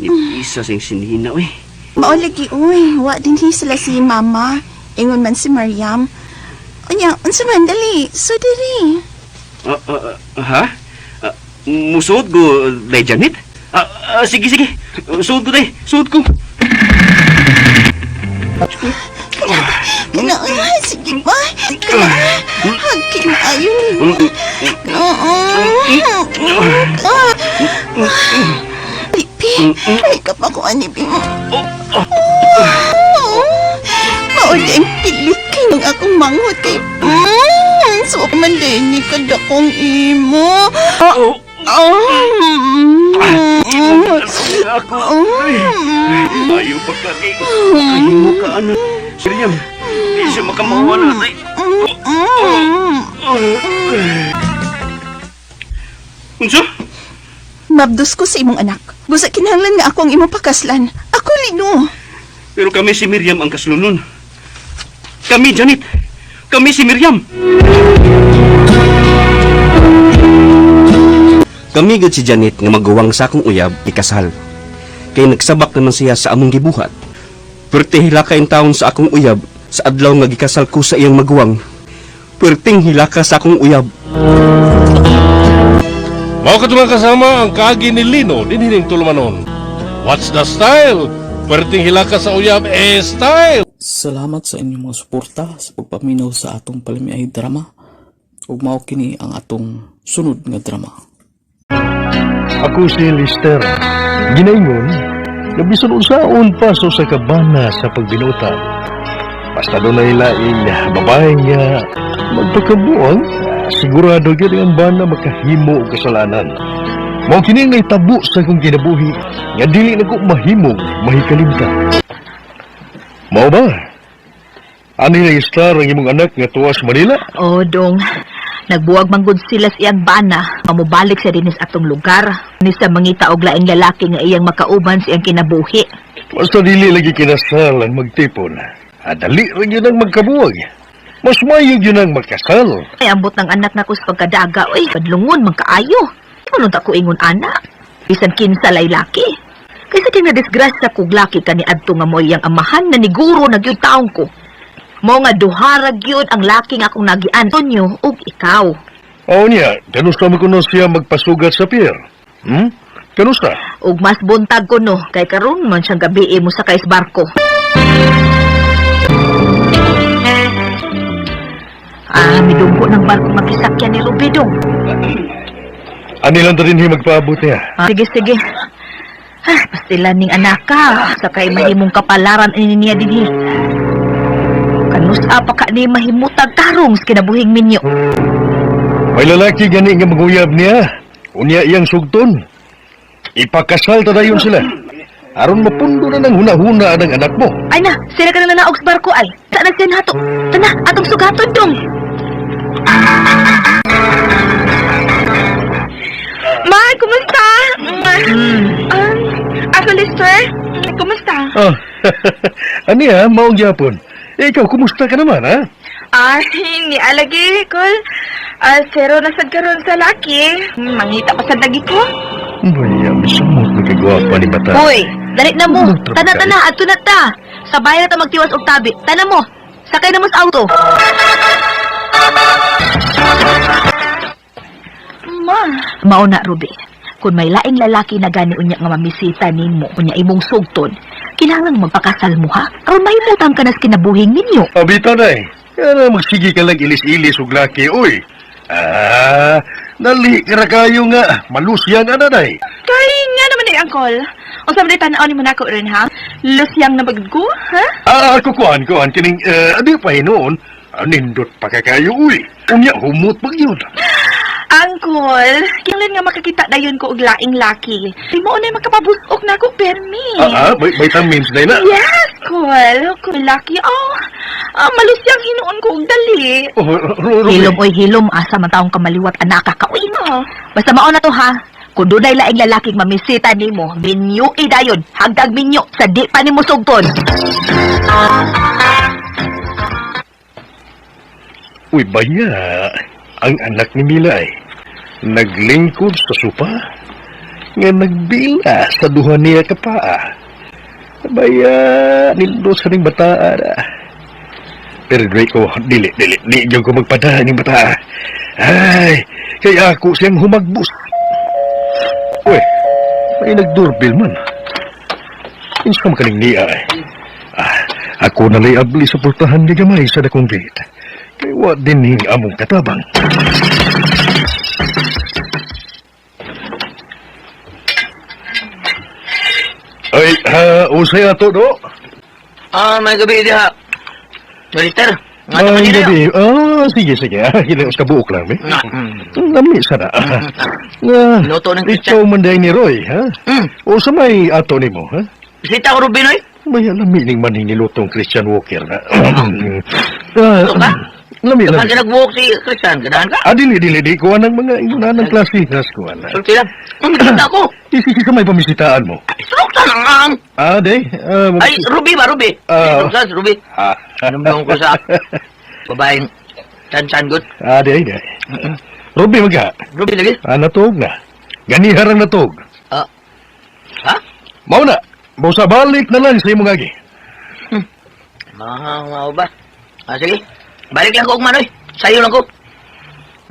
nipisa sing sinina eh. Maulagi, uy. Wa din sila si Mama. Ingon man si Miriam. Unya, unsa man dali. So diri. Ha? Musod ko day Janet? Sige, sige. Suod ko day. Suod ko. Kana, sige ba? Kana, hagkin ayun. Pipi, ay kapako anipin mo. Mauling pilikin ang akong manghot kay so man din ni kadakong imo. Ako. Ayaw pagkagay. Kahimo ka, anak. Miriam, di siya makamawala. Unsa? Mabdos ko sa imong anak. Busa kinahanglan nga ako ang imong pakaslan. Ako, Lino. Pero kami si Miriam ang kaslunon. Kami, Janet. Kami si Miriam. Kami gud si Janet nga maguwang sa akong uyab ikasal. Kay nagsabak naman siya sa among gibuhat. Perting hilaka in taon sa akong uyab sa adlaw nga gikasal ko sa iyang maguwang. Perting hilaka sa akong uyab. Mao ka mga kasama ang kaagi ni Lino dinhining tulumanon. What's the style? Perting hilaka sa uyab style. Salamat sa inyong mga suporta sa pagpaminaw sa atong palimiay drama. Ug mao kini ang atong sunod nga drama. Ako si Lister. Ginaingon, Nabisan unsaon pa sa kabana sa pagbinutan. Basta doon na ilaing babae nga magpakabuang, sigurado gyud ang bana makahimo og kasalanan. Mao kini nga itabo sa kong kinabuhi nga dili na ko mahimong mahikalimtan. Mao ba? Ani na istar ang imong anak nga tuwa sa Manila? Oo, dong. Nagbuwag manggod sila sa iyang bana. Mamubalik siya din sa atong lugar. Ni sa mangita og laing lalaki nga iyang makauban sa iyang kinabuhi. Basta dili lagi kinasal ang magtipon. Dali rin yun ang magkabuwag. Mas mayog yun ang magkasal. Ay, ambot ng anak na ko sa pagkadaga. Uy, padlungon, magkaayo. Ano ta ko ingon anak? Bisan kinsa lay laki. Kaysa din na disgrasya kog laki ka ni adto nga mo iyang amahan na niguro na gyud taong ko. Mo nga duharag yun ang laki nga akong nagian. Tonyo, ug ikaw. Oo niya, kanusta mo kuno siya magpasugat sa pier? Kanusta? Ug mas buntag ko no, kay karon man siyang gabi mo sa kais barko. Midunggo ng barko magisakyan ni Rubidong. Ani lang rin magpaabot niya. Sige. Pastilan ning anak ka, sakay mahimong kapalaran ini niya dinhi. Kanusa pa ka ni mahimutag tarong sa kinabuhing minyo. May lalaki gani nga maguyab niya. Unya iyang sugton. Ipakasal ta dayon sila. Aron mapundo na ng huna-huna ang anak mo. Ay na, sila ka na naog sa barko ay. Saan na siya nato? Tana, atong sugaton dong. Ma, kumusta? Ako, Lister. Kumusta? Ani ha, maong yapon. Ikaw, kumusta ka naman ha? Ni alagi, Col. Pero nasad karon sa laki. Mangita pa sa dagi ko. Baya, masamot na kagwapa ni Bata. Hoy, dalit na mo. Tana, ato na ta. Sabay na ta magtiwas og tabi. Tana mo, sakay na mo sa auto. Ma. Mauna, Ruby. Kung may laing lalaki na gani unya nga mamisita nimo, unya imong sugton, kailangan magpakasal mo ha? Aron mahimutang ka na sa kinabuhing ninyo. Abita na eh. Kaya magsige ka lang ilis-ilis og laki, uy. Dali, kira kayo nga. Malusyan na na eh. Kay nga naman eh, Uncle. O sa mga tanaw ni manako rin, ha? Lusyang na baggo, ha? Kukuhan, kining, adi pa noon. Nindot pa ka kayo, uy. Unya, humot pag yun. Uncle, kailan nga makakita na yun ko og laing laki. Di mo unay makapabusok na ko, permi. Vitamins na na. Yes, Col. Kung laki, malusyang hinuon ko og dali. Hilom oy hilom, asa man taong kamaliwat anak ka uy mo. Basta mao na to ha. Kung dunay laing lalaking mamisita nimo, minyo idayon, hagdag minyo sa di pa nimo sugton. Uy, baya. Ang anak ni Milay, naglingkod sa supa, nga nagbila sa duha niya kapaa. Baya, nindo sa ning bataan. Pero Drake ko, dili ko magpadaan ng bata. Ay, kaya ako siyang humagbus. Uy, may nagdoorbell man. Insa makaling niya eh. Ako nalay abli sa portahan ni gamay sa dakong gate. Kaya wa din ni among katabang. Ay, usay ato do? May gabi diha. Militer, May gabi. Sige. Hilang sa buok lang, eh. Lami sana. Luto ng Ikaw manday ni Roy, ha? O sa may ato ni mo, ha? Bisita ko, Rubinoy. May lami ning maning nilutong Christian Walker na. Ito ka? Lami. Kapag nag-walk si Christian, ganahan ka? Dili. Ko ng mga inunan ng klase. Ko na. Sulti lang. Bisita ko. Isisi ka may pamisitaan mo. Suloksan ang ang. Day? Ay, Ruby ba, Ruby? Suloksan, Ruby. Anong ko sa babaeng chan-chan good? Day. Ruby maga. Ruby lagi? Natog na. Ganiharang natog. Ha? Mauna. Bausa balik na lang sa imong agi. Mga ba? Sige. Balik lang ko, Manoy. Sayo lang ko.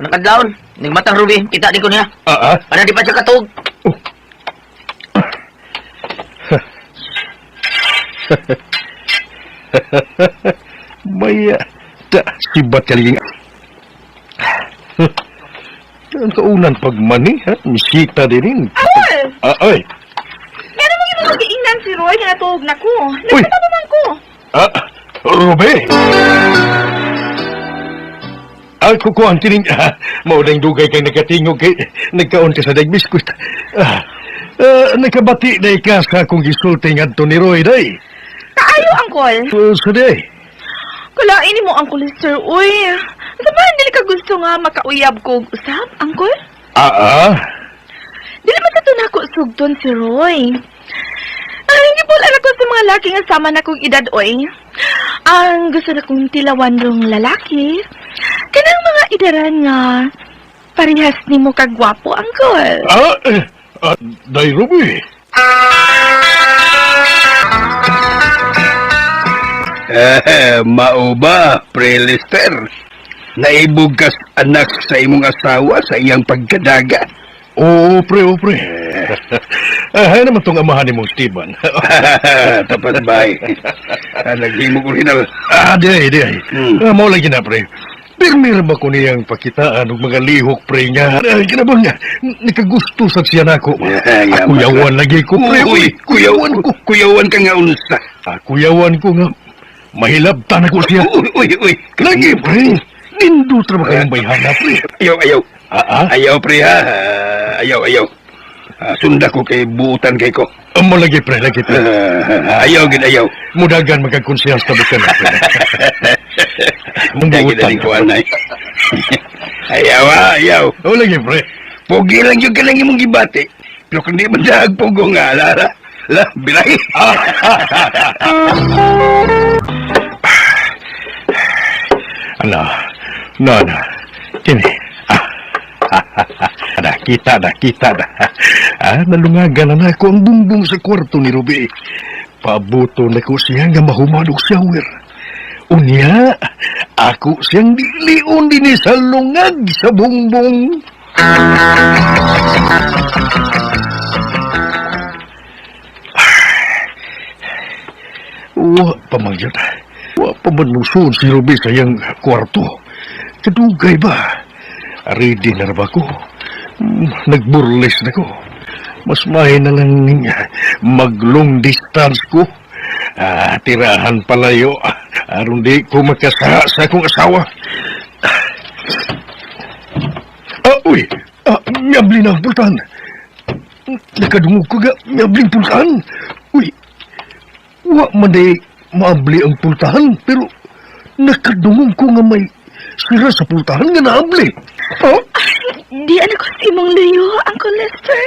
Nakadlaon. Nigmatang Ruby. Kita din ko niya. Ano di pa siya katog? Maya. Sibat kaliging. Ang kaunan pagmani, ha? Misita din. Awal! Ay! Meron mo yung mga tingnan si Roy nga natuog na ko. Nagkita naman ko. Ruby! Ako ko ang tining... maunang dugay kay nagatingog kay nagkaon ka sa dagbiskut. Nakabati na ka sa akong gisulting adto ni Roy, day. Kaayo, Angkol. Sa day. Kulain mo, Angkol Lester. Uy, samahan dili ka gusto nga makauyab ko usap, Angkol? Dili man sa tunako sugton si Roy. Hindi po lang ako sa mga laki nga sama na kong edad, oy. Ang gusto na kong tilawan rong lalaki, kanang mga idaran nga parehas ni mo kagwapo, Angkol. Day, Ruby. Mao ba, Pre Lester? Naibugkas anak sa imong asawa sa iyang pagkadaga? Oo, pre. Ay naman tong amahan ni mong Steven. Tapat ba eh? Naghimo ko rin Di. Mao lagi na, pre. Pirmir ba ko niyang pakitaan og mga lihok, pre nga. Kinabang niya, nikagusto sa siya nako. Kuyawan lagi ko, pre. Kuyawan ka nga unsa. Kuyawan ko nga. Mahilabtan ako siya. Uy. Lagi, pre. Industra ba kayong bayhana, pre? Ayaw, pre, ha? Ayaw. Sunda ko kay buutan kay ko. Mo lagi, pre. Ayaw. Mudagan magkakonsiyans na bukan, pre. Buutan ko, anay. Ayaw. O lagi, pre. Pogi lang yung kalang imong gibati. Pero kung di man dahag pogo nga, bilahi. Nana, kini. Kita na. Nalungagan na ako ang bumbong sa kwarto ni Ruby. Pabuto na ko siya nga mahumadog shower. Unya, ako siyang dilion din sa lungag sa bumbong. Wa pamangyan. Wa pamanusod si Ruby sa iyang kwarto. Kadugay ba? Ready na ba ko? Nagburles na ko. Mas mahin na lang mag-long distance ko. Tirahan palayo. Aron di ko magkasa sa akong asawa. Uy! Miyabli na ang pultahan. Nakadungog ko ga, miyabli ang pultahan. Uy! Wa man day maabli ang pultahan, pero nakadungog ko nga may sira sa pultahan nga naabli. Di anak ko si mong layo, Uncle Lester.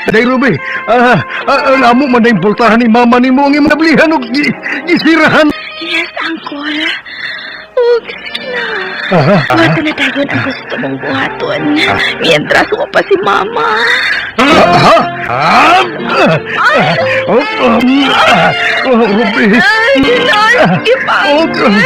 Day Ruby, alam mo man na yung pultahan ni mama ni mo ang imong nablihan o gisirahan. Yes, Uncle. Sige na. Buhatan na tayo ang gusto mong buhaton. Mientras mo pa si mama. Ruby. Sige pa, Uncle.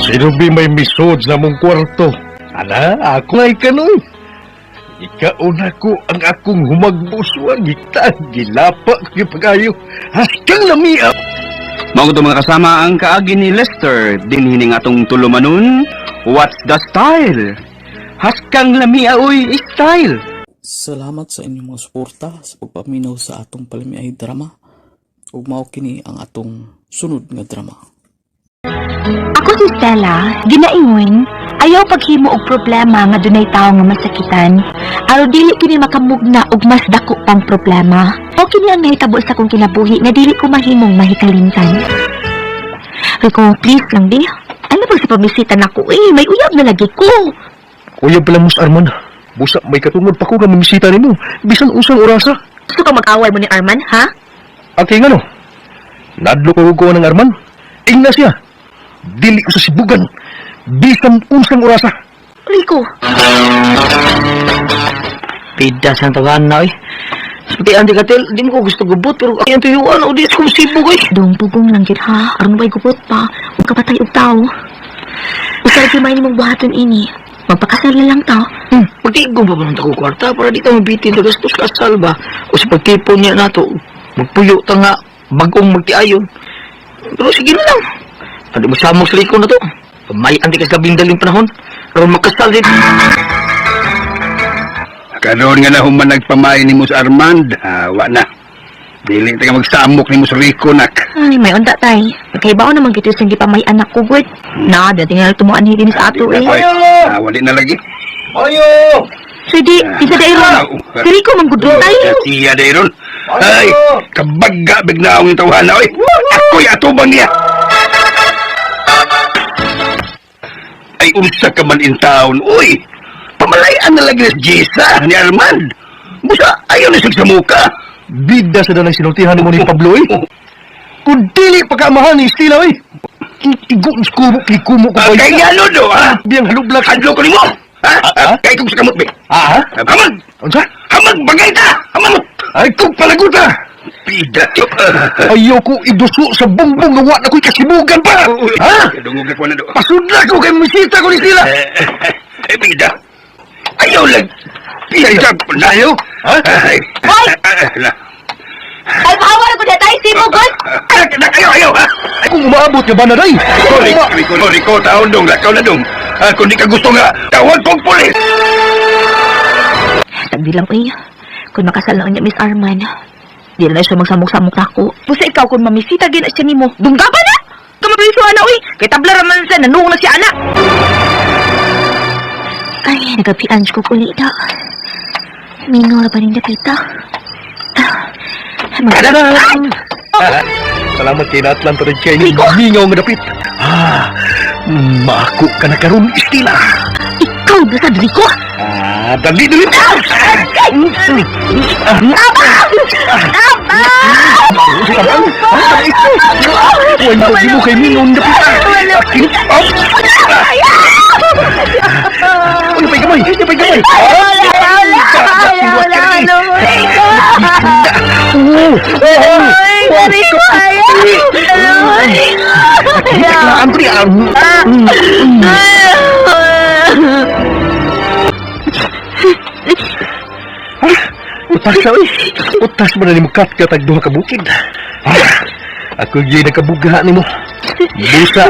Si Ruby may misod sa mong kwarto. Ako ay kanoy. Ikauna ko ang akong humagbusuan. Gilapa ko yung pag-ayo. Haskang lamia. Mga ito mga kasama ang kaagi ni Lester. Dinhining atong tulumanon. What's the style? Haskang lamia oy style. Salamat sa inyong mga suporta sa pagpaminaw sa atong palamiay drama. Ug mao kini ang atong sunod nga drama. Ako si Stella, ginaingon, ayaw paghimo og problema nga dunay tawo nga masakitan. Aron dili kini makamugna og mas dako pang problema. O kini ang nahitabo sa kong kinabuhi nga dili ko mahimong mahikalimtan. Rico, please lang di. Ano ba sa pabisita nako? May uyab na lagi ko. Uyab pala Mus Arman. Busa may katungod pa ko nga mamisita nimo. Bisan usang orasa. Gusto ka mag-away mo ni Arman, ha? Okay nga no. Nadlo ko ng Arman. Ingna siya. Dili ko sa sibugan. Bisan usang orasa. Rico. Pidas ang tagaan na, oy. Seperti ang dikatil, di mo ko gusto gubot, pero ay ang tuyuan, o di ko sibog, oy. Dong pugong lang gid ha. Aron ba'y gubot pa. Huwag ka patay og tao. Usay kimay ni mong buhaton ini. Magpakasal na lang tao. Pagtigong pa ba ng tako kwarta para di ka mabitin na gastos kasal ba? O sa pagtipon niya na to, magpuyo ta nga, bagong magtiayon. Pero sige na lang. Ano mo samong sa liko na to? May anti ka labing daling panahon. Karon makasal din. Karoon nga na human nagpamay ni mo sa Armand. Wa na. Dili tayo magsamok ni mo sa Rico, nak. Ay, may onda tay. Kay bao naman gito sing pa may anak ko gud. Na, dati nga tumuan din sa ato eh. Wali na lagi. Ayo! So di, isa dairon. Diri ko man gud tay. Iya dairon. Ay, kabaga bigla akong tawhana, oy. Ako'y atubang niya. Ay, unsa ka man in town, oy. Pamalayan na lagi na Jessa ni Armand. Busa, ayaw na sa muka. Bida sa dalang sinultihan mo ni Pablo, eh. Kung dili pagkamahan ni Stila, eh. Igo, kumo ko. Kaya ano do, ha? Biyang halublag. Hadlo ko ni mo. Ha? Kaya kong sa kamot, be. Ha? Hamag! Unsa? Hamag, bagay ta! Hamag! Ay, kung palaguta! Bida, ayaw ko iduso sa bongbong nga wala ko'y kasibugan pa! Ha? Dungog ako na do. Pasudla ko kay misita ko ni Stila! Bida. Ayaw lang. Bida, ayaw. Ha? Ay! Ay, mahawal ko na tayo, Simo, God! Ayaw, ha? Kung umaabot ka ba na, day? Rico, taon dong, lakaw na dong. Kung di ka gusto nga, tawag kong pulis! Tagdi lang eh. Kung makasal na niya, Miss Arman, di na siya magsamok-samok na ako. Pusa ikaw kung mamisita, gina siya ni mo. Dungga ba na? Kamabilis ana, uy! Kay tabla raman siya, nanung na siya, anak! Ay, nagapian ko kuli na. Mingo na pa rin na kita. Salamat kay Natlan to rin siya yung mingaw nga dapit. Mako ka na karon, Stila. Ikaw na sa dali ko? Dali. Huwag mo di mo kay mingaw nga dapit. Yapay kamay. Dari ko Utas mo na ni mukat ka tagduha ka bukid. Ako yun nakabuga ni mo. Busa.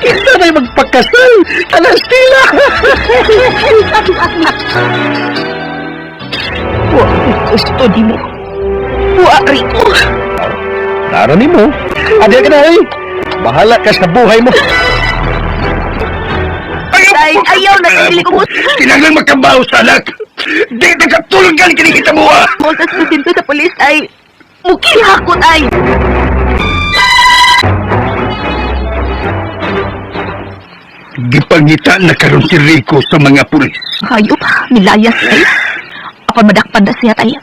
Kita na'y magpakasal. Alas Stila. Gusto di mo. Rico. Naro ni mo. Adya ka na, eh. Bahala ka sa buhay mo. Ayaw na sa dili ko. Kinanglang magkabaho sa anak. Di nakatulog ka ni kinikita mo, ha? Kung sasudin ko sa polis ay mukilhakot ay. Gipangita na karon si Rico sa mga pulis. Hayop, nilayas ay. Apan madakpan na siya tayo.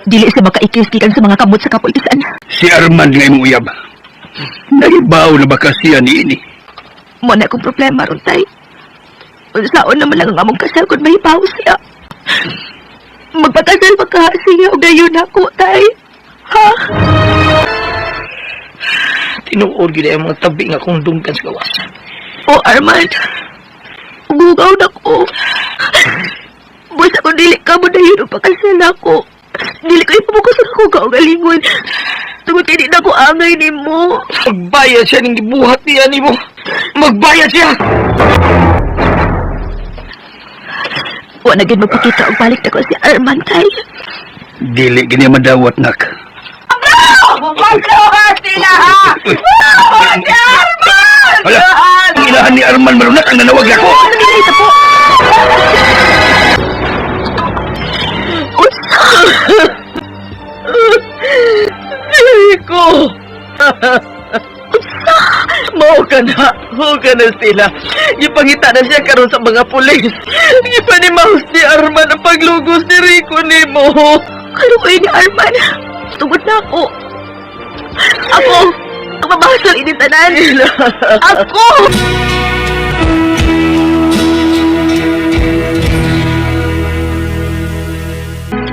Dili siya makaikis-kikan sa mga kamot sa kapulisan. Si Armand nga imong uyab. Naibaw na baka siya ni ini. Mo na akong problema ron tay. Unsaon naman lang ang among kasal kung may bawo siya. Magpakasal pa ka siya o gayon ako tay. Ha? Tinuod gid ang mga tabi nga kung dunggan sa gawas. O Armand, ugugaw na ko. Busa ko dili ka mo na yun pakasal ako. Dili ko ipabukas ako kaugalingon. Tungod kay di na ko angay ni mo. Magbayad siya ng gibuhat niya ni mo. Magbayad siya! Wa na gid magpakita og balik na ko si Armand tay. Dili gini madawat, nak. Magluha sila, ha! Si Arman! Hala, inahan ni Arman malunak ang nanawag ako. Ito po. Rico! Mao ka na sila. Ipangita na siya karon sa mga pulis. Ipanimaos ni Arman ang paglugos ni Rico ni mo. Kaluoy ni Arman. Tugod na ako. Ako! Ang mabasal initanan! Ako!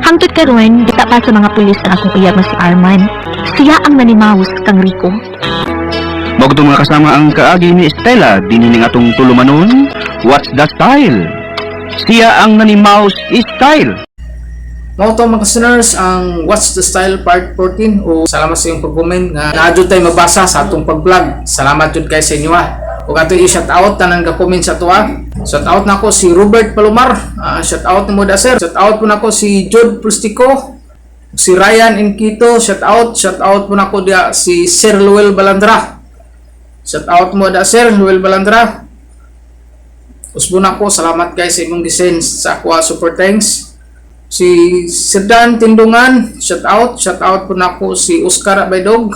Hangtod karon, kita pa sa mga pulis ang akong uyab na si Arman. Siya ang nanimaos kang Rico. Bago itong mga kasama ang kaagi ni Stella, dinining atong tulumanon, What's the Style? Siya ang nanimaos Style. Mao to mga listeners ang What's the Style Part 14 o salamat sa iyong pag-comment nga naadyo tayo mabasa sa atong pag-vlog. Salamat jud kay sa inyo ug ato i-shout out tanan ga comment sa to Shout out nako si Robert Palomar. Shout out mo da sir. Shout out po nako si Jude Plustico, si Ryan Inquito. Shout out po nako dia si Sir Luel Balandra. Shout out mo da sir Luel Balandra. Usbo nako salamat guys sa imong design sa Aqua Super Thanks. Si Sedan Tindungan, shout out po nako si Oscar Baydog,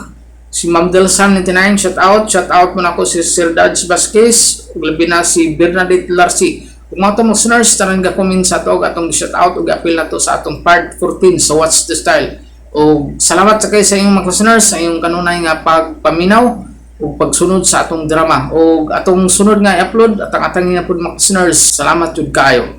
si Ma'am Delsan 99, shout out po nako si Sir Dodge Vasquez, ug labi na si Bernadette Larsi. Kung mga itong listeners, tanan ga comment sa to, atong shout out ug appeal na to sa atong part 14 sa What's the Style. O salamat sa kayo sa inyong mga listeners, sa inyong kanunay nga pagpaminaw ug pagsunod sa atong drama. O atong sunod nga i-upload, atang-atang nga po mga listeners, salamat jud kayo.